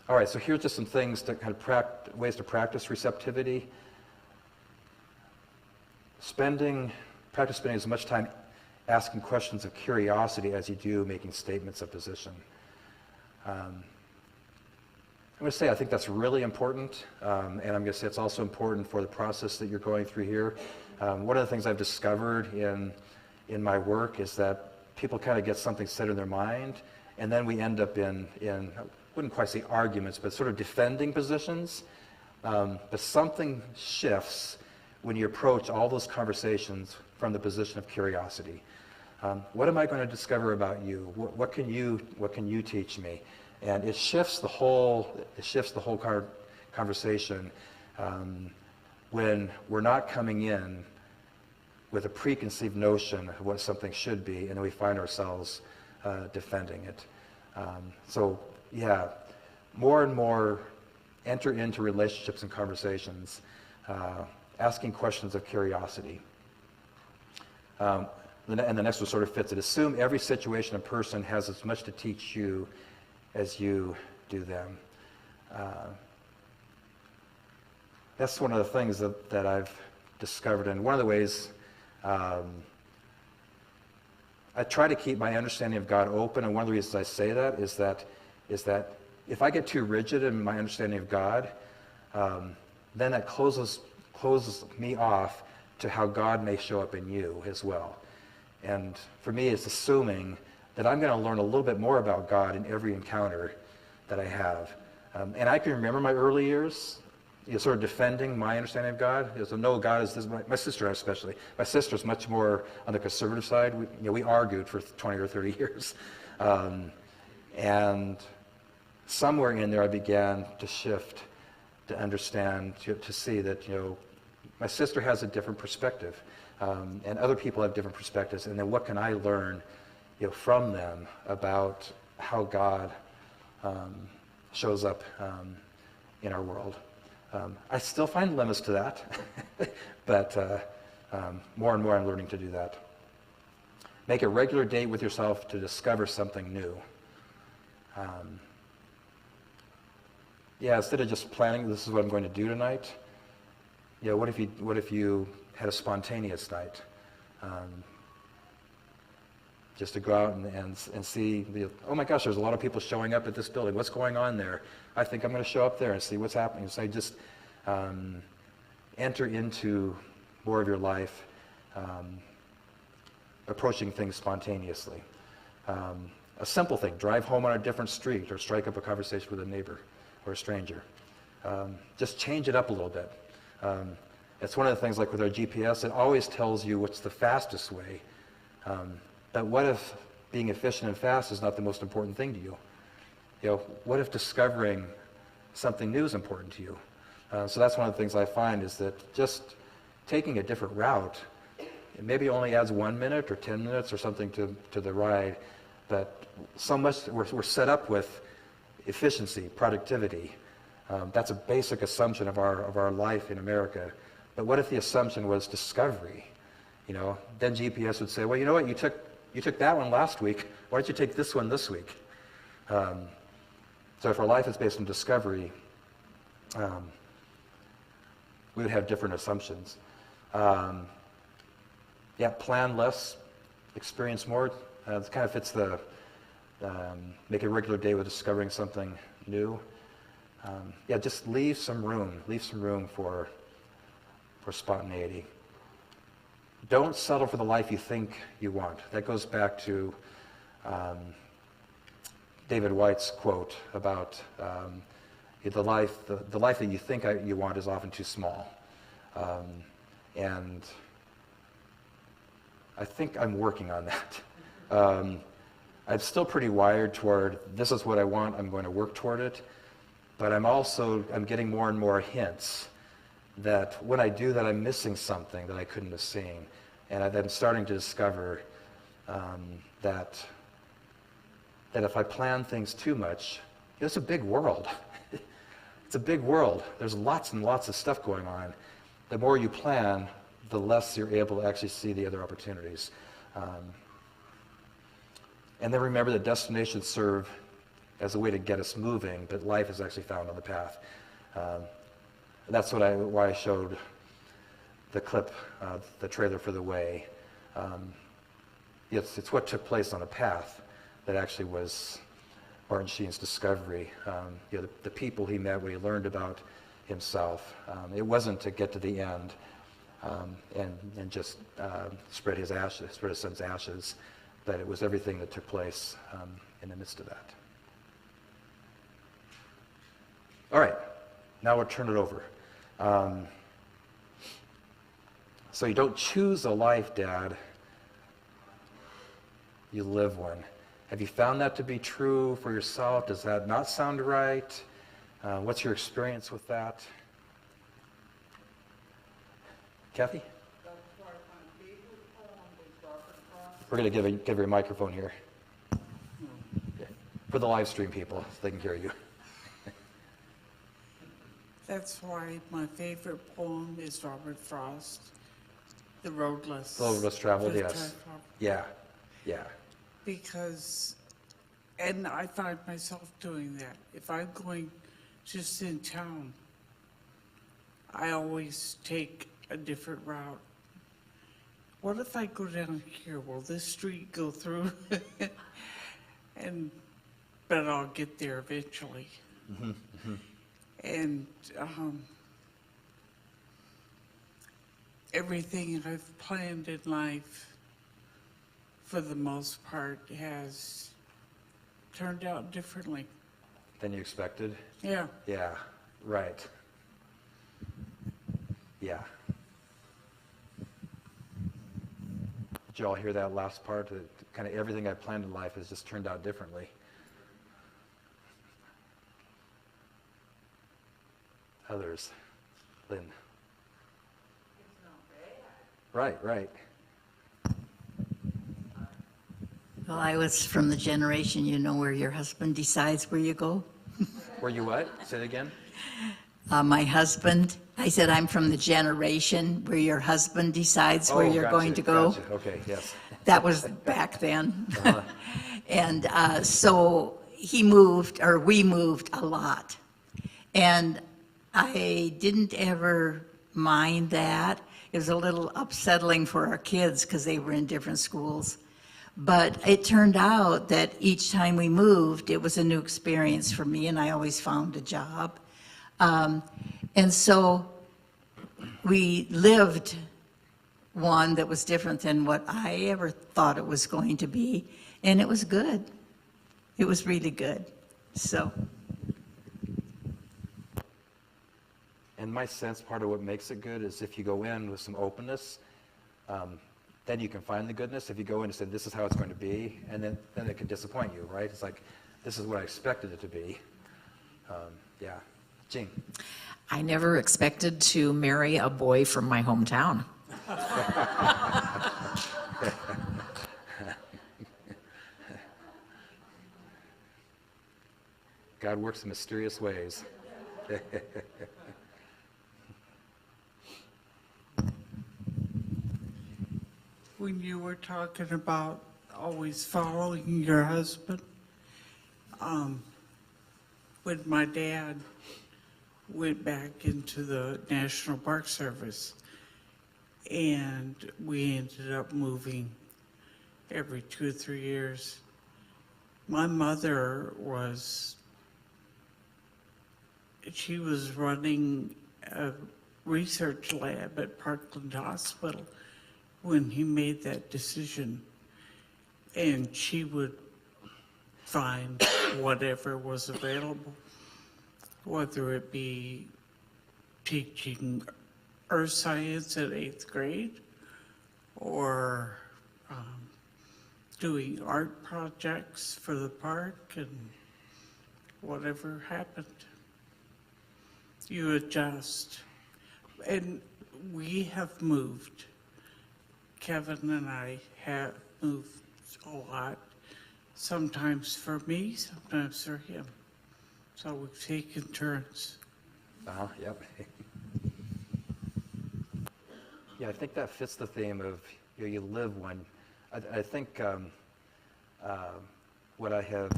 [SPEAKER 1] All right, so here's just some things to kind of ways to practice receptivity. Practice spending as much time asking questions of curiosity as you do making statements of position. I'm going to say I think that's really important, and I'm going to say it's also important for the process that you're going through here. One of the things I've discovered in my work is that people kind of get something set in their mind, and then we end up in I wouldn't quite say arguments, but sort of defending positions. But something shifts when you approach all those conversations from the position of curiosity. What am I going to discover about you? What can you teach me? And it shifts the whole conversation when we're not coming in with a preconceived notion of what something should be, and then we find ourselves defending it. So yeah, more and more enter into relationships and conversations, asking questions of curiosity. And the next one sort of fits it. Assume every situation and person has as much to teach you as you do them. That's one of the things that I've discovered, and one of the ways I try to keep my understanding of God open, and one of the reasons I say that is that if I get too rigid in my understanding of God, then that closes me off to how God may show up in you as well. And for me, it's assuming that I'm going to learn a little bit more about God in every encounter that I have. And I can remember my early years, sort of defending my understanding of God. So, no, God is this. My sister especially. My sister's much more on the conservative side. We argued for 20 or 30 years. And somewhere in there I began to shift, to understand, to see that, my sister has a different perspective. And other people have different perspectives. And then what can I learn from them about how God shows up in our world. I still find limits to that, but more and more I'm learning to do that. Make a regular date with yourself to discover something new. Instead of just planning, this is what I'm going to do tonight, what if you had a spontaneous night? Just to go out and see, oh my gosh, there's a lot of people showing up at this building. What's going on there? I think I'm going to show up there and see what's happening. So just enter into more of your life, approaching things spontaneously. A simple thing, drive home on a different street or strike up a conversation with a neighbor or a stranger. Just change it up a little bit. It's one of the things like with our GPS, it always tells you what's the fastest way. But what if being efficient and fast is not the most important thing to you? What if discovering something new is important to you? So that's one of the things I find is that just taking a different route, it maybe only adds 1 minute or 10 minutes or something to the ride, but so much we're set up with efficiency, productivity. That's a basic assumption of our life in America. But what if the assumption was discovery? Then GPS would say, well, you know what, you took that one last week, why don't you take this one this week? So if our life is based on discovery, we would have different assumptions. Plan less, experience more. It kind of fits the make a regular day with discovering something new. Just leave some room for spontaneity. Don't settle for the life you think you want. That goes back to David White's quote about the life that you think you want is often too small. And I think I'm working on that. I'm still pretty wired toward, this is what I want, I'm going to work toward it. But I'm getting more and more hints that when I do that, I'm missing something that I couldn't have seen. And I'm starting to discover that if I plan things too much, it's a big world. It's a big world. There's lots and lots of stuff going on. The more you plan, the less you're able to actually see the other opportunities. And then remember that destinations serve as a way to get us moving, but life is actually found on the path. That's why I showed the clip, the trailer for The Way. It's what took place on the path that actually was Martin Sheen's discovery. The people he met, what he learned about himself. It wasn't to get to the end and just spread his son's ashes, but it was everything that took place in the midst of that. All right, now we'll turn it over. So you don't choose a life, Dad. You live one. Have you found that to be true for yourself? Does that not sound right? What's your experience with that? Kathy? We're going to give her a microphone here. Okay. For the live stream people, so they can hear you.
[SPEAKER 10] That's why my favorite poem is Robert Frost, The Road Less.
[SPEAKER 1] Road Less Traveled,
[SPEAKER 10] Traveled.
[SPEAKER 1] yes. Yeah, yeah.
[SPEAKER 10] Because, and I find myself doing that. If I'm going just in town, I always take a different route. What if I go down here? Will this street go through? But I'll get there eventually.
[SPEAKER 1] Mm-hmm, mm-hmm.
[SPEAKER 10] And everything I've planned in life, for the most part, has turned out differently.
[SPEAKER 1] Than you expected?
[SPEAKER 10] Yeah.
[SPEAKER 1] Yeah, right. Yeah. Did you all hear that last part? That kind of everything I planned in life has just turned out differently. Others. Lynn. Right, right.
[SPEAKER 2] Well, I was from the generation, where your husband decides where you go.
[SPEAKER 1] Were you what? Say it again.
[SPEAKER 2] My husband, I said I'm from the generation where your husband decides where you're
[SPEAKER 1] gotcha,
[SPEAKER 2] going to go.
[SPEAKER 1] Gotcha. Okay, yes.
[SPEAKER 2] That was back then.
[SPEAKER 1] Uh-huh.
[SPEAKER 2] And so we moved a lot. And I didn't ever mind that. It was a little upsetting for our kids because they were in different schools. But it turned out that each time we moved, it was a new experience for me, and I always found a job. And so we lived one that was different than what I ever thought it was going to be, and it was good. It was really good. So.
[SPEAKER 1] And my sense, part of what makes it good is if you go in with some openness, then you can find the goodness. If you go in and say, this is how it's going to be, and then it can disappoint you, right? It's like, this is what I expected it to be. Yeah. Jean.
[SPEAKER 11] I never expected to marry a boy from my hometown.
[SPEAKER 1] God works in mysterious ways.
[SPEAKER 10] When you were talking about always following your husband, when my dad went back into the National Park Service, and we ended up moving every 2 or 3 years, my mother she was running a research lab at Parkland Hospital when he made that decision, and she would find whatever was available, whether it be teaching earth science at 8th grade or doing art projects for the park, and whatever happened. You adjust. And we have moved. Kevin and I have moved a lot, sometimes for me, sometimes for him. So we've taken turns.
[SPEAKER 1] Yep. Yeah, I think that fits the theme of you live one. I think what I have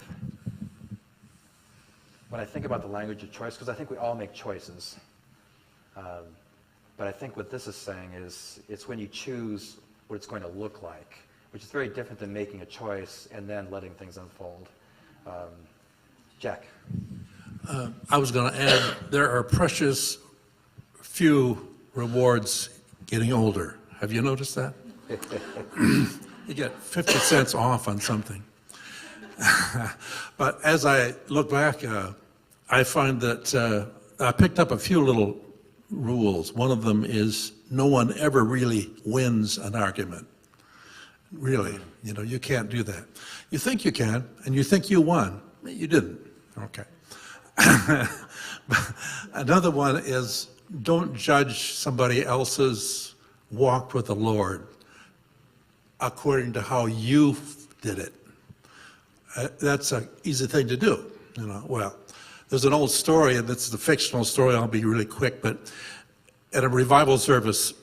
[SPEAKER 1] when I think about the language of choice, because I think we all make choices, but I think what this is saying is it's when you choose what it's going to look like, which is very different than making a choice and then letting things unfold. Jack.
[SPEAKER 12] I was going to add, there are precious few rewards getting older. Have you noticed that? You get 50 cents off on something. But as I look back, I find that I picked up a few little rules. One of them is no one ever really wins an argument. Really, you can't do that. You think you can, and you think you won. You didn't. Okay. Another one is don't judge somebody else's walk with the Lord according to how you did it. That's an easy thing to do. Well, there's an old story, and it's a fictional story. I'll be really quick, but at a revival service,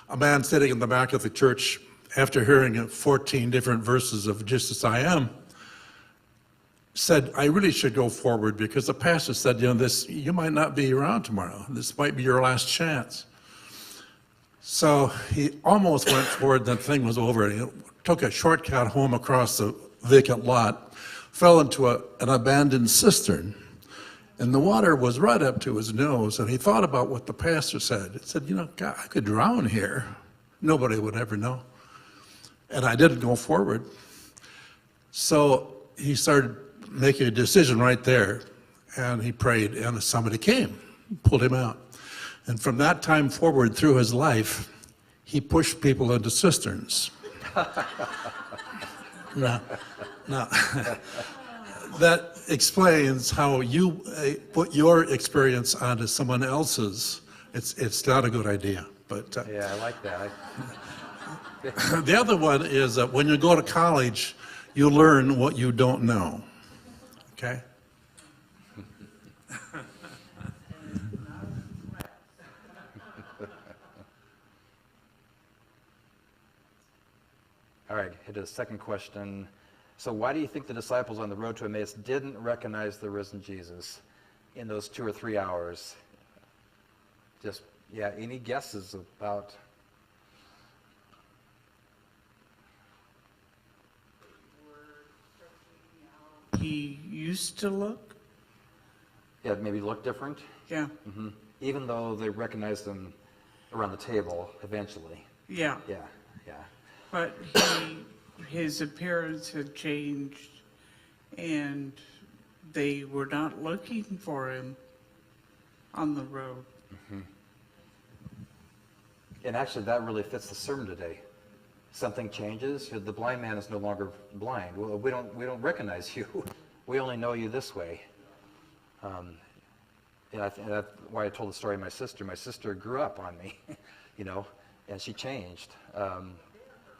[SPEAKER 12] a man sitting in the back of the church, after hearing 14 different verses of Just As I Am, said, I really should go forward because the pastor said, you might not be around tomorrow. This might be your last chance. So he almost went forward, the thing was over. He took a shortcut home across the vacant lot, fell into an abandoned cistern, and the water was right up to his nose, and he thought about what the pastor said. He said, God, I could drown here. Nobody would ever know. And I didn't go forward. So he started making a decision right there, and he prayed, and somebody came, pulled him out. And from that time forward through his life, he pushed people into cisterns. Now, that explains how you put your experience onto someone else's. It's not a good idea. But
[SPEAKER 1] yeah, I like that.
[SPEAKER 12] the other one is that when you go to college, you learn what you don't know. Okay?
[SPEAKER 1] All right, hit a second question. So why do you think the disciples on the road to Emmaus didn't recognize the risen Jesus in those 2 or 3 hours? Just, any guesses about?
[SPEAKER 10] He used to look.
[SPEAKER 1] Yeah, maybe look different?
[SPEAKER 10] Yeah.
[SPEAKER 1] Mm-hmm. Even though they recognized him around the table eventually.
[SPEAKER 10] Yeah.
[SPEAKER 1] Yeah.
[SPEAKER 10] But his appearance had changed, and they were not looking for him on the road.
[SPEAKER 1] Mm-hmm. And actually, that really fits the sermon today. Something changes. The blind man is no longer blind. Well, we don't recognize you. We only know you this way. And I think that's why I told the story of my sister. My sister grew up on me, and she changed.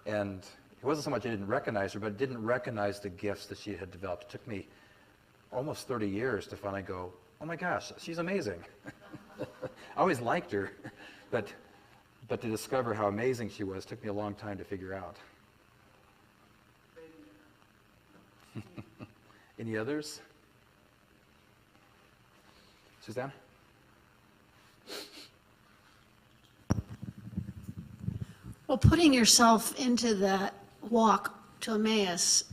[SPEAKER 1] And it wasn't so much I didn't recognize her, but didn't recognize the gifts that she had developed. It took me almost 30 years to finally go, oh my gosh, she's amazing. I always liked her, but to discover how amazing she was took me a long time to figure out. Any others? Suzanne?
[SPEAKER 13] Well, putting yourself into that walk to Emmaus,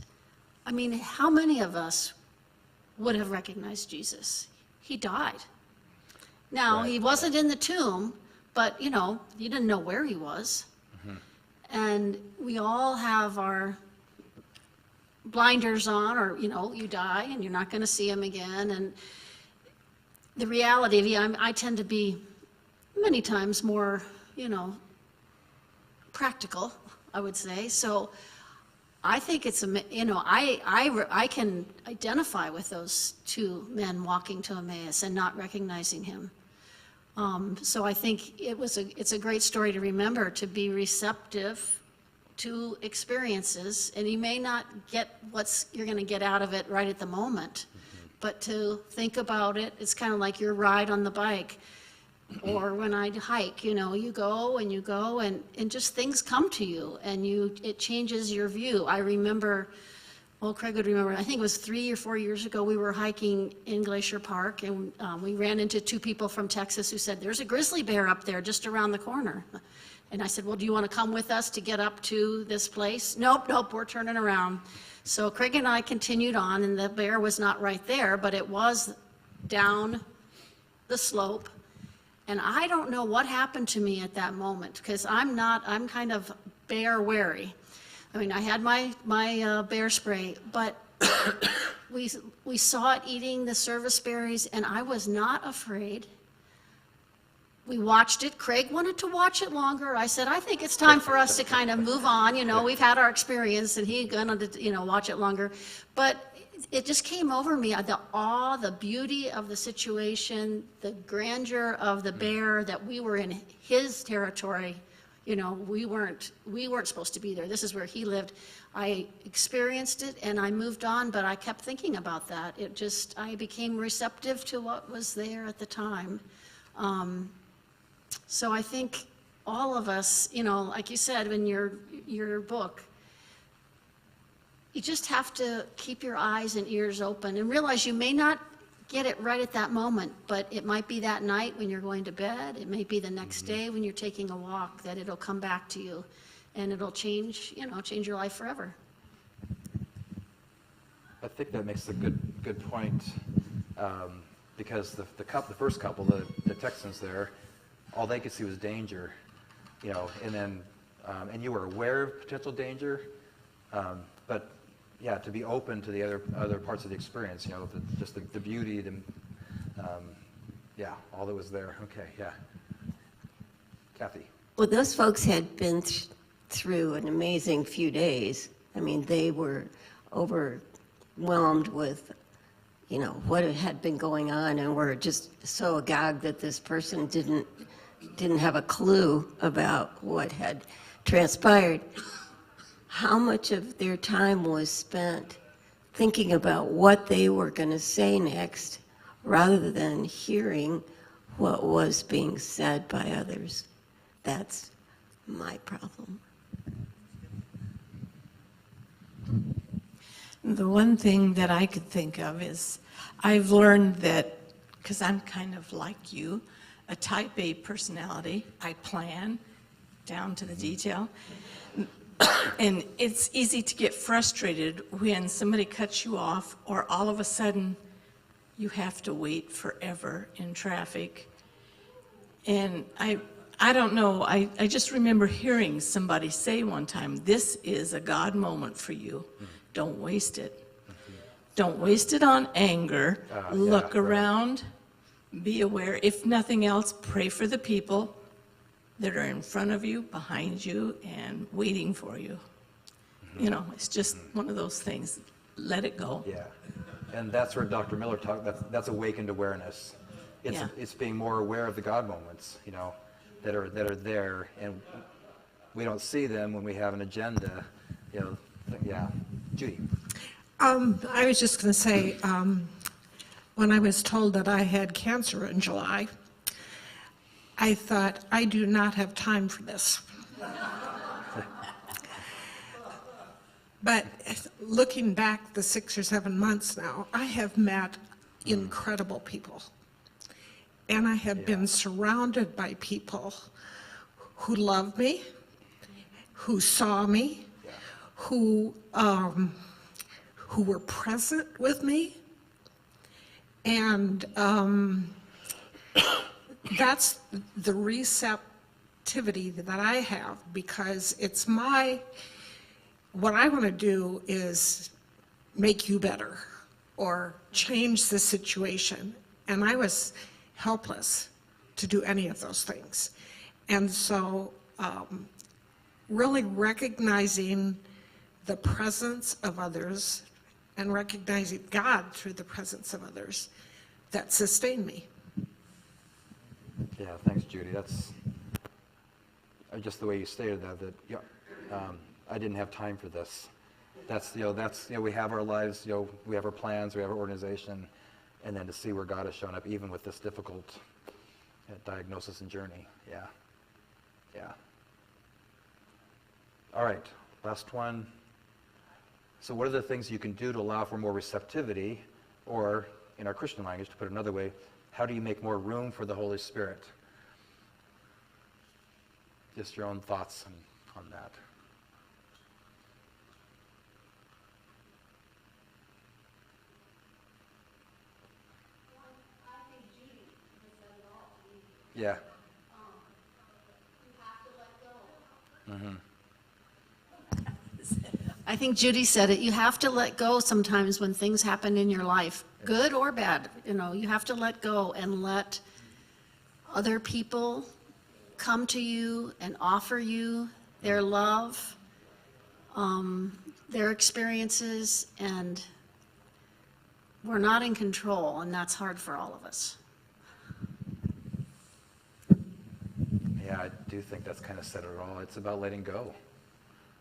[SPEAKER 13] how many of us would have recognized Jesus? He died. Now, He wasn't in the tomb, but, you didn't know where he was. Mm-hmm. And we all have our blinders on, or, you die and you're not going to see him again. And the reality of I tend to be many times more, practical, I would say. So I think it's, I can identify with those two men walking to Emmaus and not recognizing him. So I think it's a great story to remember, to be receptive to experiences, and you may not get you're going to get out of it right at the moment, but to think about it. It's kind of like your ride on the bike. Or when I hike, you go and just things come to you, and it changes your view. I remember well, Craig would remember, I think it was 3 or 4 years ago, we were hiking in Glacier Park, and we ran into 2 people from Texas who said, there's a grizzly bear up there just around the corner. And I said, well, do you want to come with us to get up to this place? Nope, we're turning around. So Craig and I continued on, and the bear was not right there, but it was down the slope. And I don't know what happened to me at that moment, because I'm kind of bear wary. I mean, I had my bear spray, but we saw it eating the service berries, and I was not afraid. We watched it. Craig wanted to watch it longer. I said, I think it's time for us to kind of move on. We've had our experience, and he wanted to, watch it longer. But it just came over me, the awe, the beauty of the situation, the grandeur of the bear, that we were in his territory. We weren't supposed to be there. This is where he lived. I experienced it and I moved on, but I kept thinking about that. I became receptive to what was there at the time. So I think all of us, like you said in your book, you just have to keep your eyes and ears open and realize you may not get it right at that moment, but it might be that night when you're going to bed. It may be the next day when you're taking a walk that it'll come back to you, and it'll change your life forever.
[SPEAKER 1] I think that makes a good point, because the first couple, the Texans there, all they could see was danger, and then and you were aware of potential danger, but yeah, to be open to the other parts of the experience, just the beauty, all that was there. Okay, yeah. Kathy.
[SPEAKER 14] Well, those folks had been through an amazing few days. I mean, they were overwhelmed with, what had been going on, and were just so agog that this person didn't have a clue about what had transpired. How much of their time was spent thinking about what they were going to say next, rather than hearing what was being said by others? That's my problem.
[SPEAKER 15] The one thing that I could think of is I've learned that, because I'm kind of like you, a type A personality, I plan down to the detail. And it's easy to get frustrated when somebody cuts you off, or all of a sudden you have to wait forever in traffic. And I don't know, I just remember hearing somebody say one time, this is a God moment for you. Don't waste it. Don't waste it on anger. Look around, be aware. If nothing else, pray for the people that are in front of you, behind you, and waiting for you. It's just one of those things. Let it go.
[SPEAKER 1] Yeah, and that's where Dr. Miller talked. That's awakened awareness. It's being more aware of the God moments, that are there, and we don't see them when we have an agenda. Yeah, Judy.
[SPEAKER 3] I was just going to say, when I was told that I had cancer in July, I thought, I do not have time for this. But looking back the 6 or 7 months now, I have met incredible people. And I have been surrounded by people who love me, who saw me, who were present with me. And that's the receptivity that I have, because it's what I want to do is make you better or change the situation. And I was helpless to do any of those things. And so really recognizing the presence of others and recognizing God through the presence of others, that sustained me.
[SPEAKER 1] Yeah, thanks, Judy. That's just the way you stated that I didn't have time for this. We have our lives, we have our plans, we have our organization, and then to see where God has shown up, even with this difficult diagnosis and journey. Yeah. All right, last one. So what are the things you can do to allow for more receptivity, or in our Christian language, to put it another way, how do you make more room for the Holy Spirit? Just your own thoughts on that. Yeah.
[SPEAKER 13] I think Judy said it, you have to let go sometimes when things happen in your life, good or bad, you have to let go and let other people come to you and offer you their love, their experiences, and we're not in control, and that's hard for all of us.
[SPEAKER 1] Yeah, I do think that's kind of said it all. It's about letting go.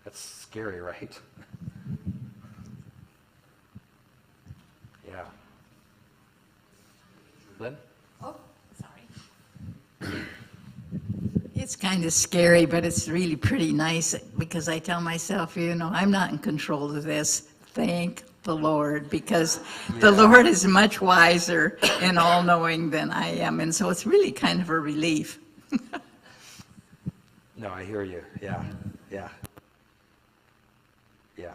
[SPEAKER 1] That's scary, right? Yeah. Lynn?
[SPEAKER 2] Oh, sorry. It's kind of scary, but it's really pretty nice because I tell myself, I'm not in control of this. Thank the Lord, because the Lord is much wiser and all-knowing than I am. And so it's really kind of a relief.
[SPEAKER 1] No, I hear you. Yeah. Yeah. Yeah.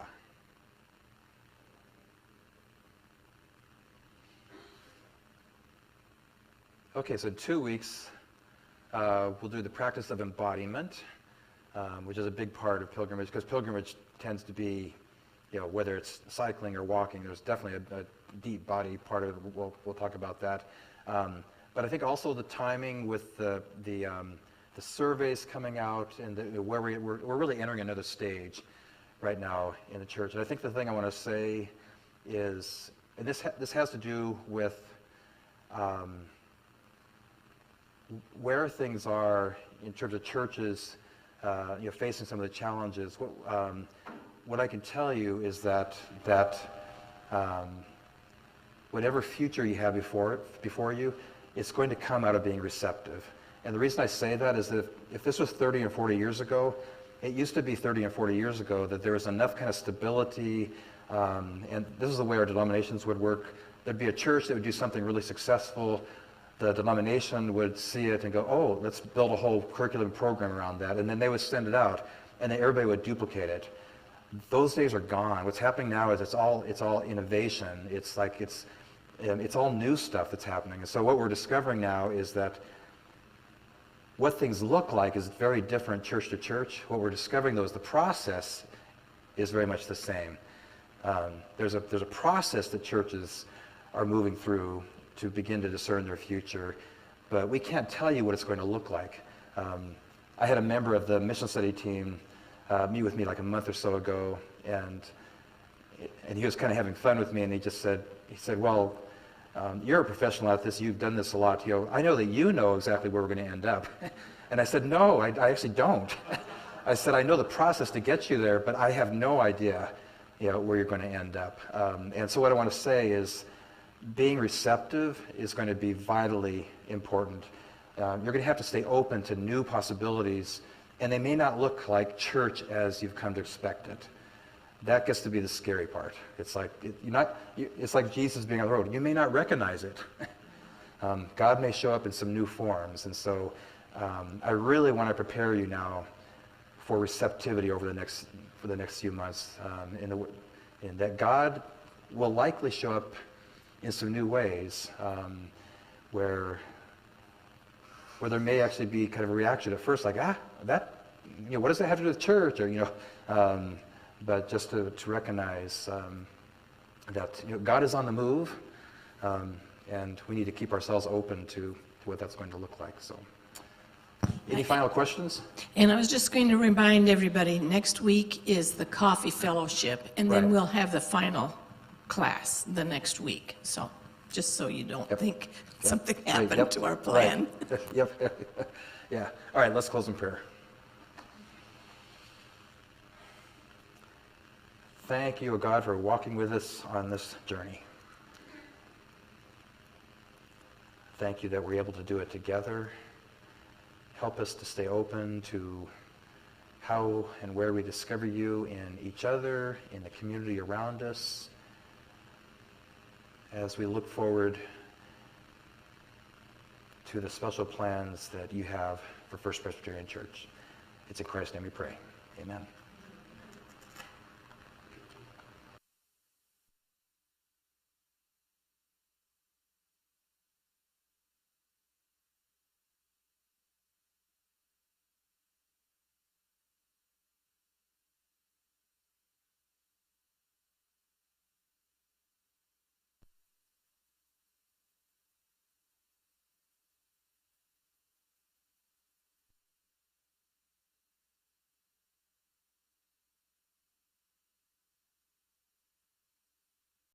[SPEAKER 1] Okay, so in 2 weeks, we'll do the practice of embodiment, which is a big part of pilgrimage, because pilgrimage tends to be, whether it's cycling or walking, there's definitely a deep body part of it. We'll talk about that. But I think also the timing with the surveys coming out, and where we're really entering another stage right now in the church. And I think the thing I want to say is, and this has to do with where things are in terms of churches, facing some of the challenges. What I can tell you is that whatever future you have before you, it's going to come out of being receptive. And the reason I say that is that if this was 30 and 40 years ago, it used to be 30 and 40 years ago that there was enough kind of stability, and this is the way our denominations would work. There'd be a church that would do something really successful. The denomination would see it and go, oh, let's build a whole curriculum program around that. And then they would send it out, and then everybody would duplicate it. Those days are gone. What's happening now is it's all innovation. It's all new stuff that's happening. And so what we're discovering now is that what things look like is very different church to church. What we're discovering, though, is the process is very much the same. There's a process that churches are moving through to begin to discern their future, but we can't tell you what it's going to look like. I had a member of the mission study team meet with me like a month or so ago, and he was kind of having fun with me, and he said, well, you're a professional at this, you've done this a lot, I know that you know exactly where we're going to end up. And I said, no, I actually don't. I said, I know the process to get you there, but I have no idea where you're going to end up. And so what I want to say is, being receptive is going to be vitally important. You're going to have to stay open to new possibilities, and they may not look like church as you've come to expect it. That gets to be the scary part. It's like it's like Jesus being on the road. You may not recognize it. God may show up in some new forms, and so I really want to prepare you now for receptivity for the next few months, in that God will likely show up in some new ways, where there may actually be kind of a reaction at first, like, that, what does that have to do with church, or but just to recognize that God is on the move, and we need to keep ourselves open to what that's going to look like. So, any final questions?
[SPEAKER 15] And I was just going to remind everybody, next week is the coffee fellowship, and then we'll have the final class the next week. So, just so you don't think something happened to our plan.
[SPEAKER 1] Right. Yep. Yeah. All right, let's close in prayer. Thank you, O God, for walking with us on this journey. Thank you that we're able to do it together. Help us to stay open to how and where we discover you in each other, in the community around us, as we look forward to the special plans that you have for First Presbyterian Church. It's in Christ's name we pray. Amen.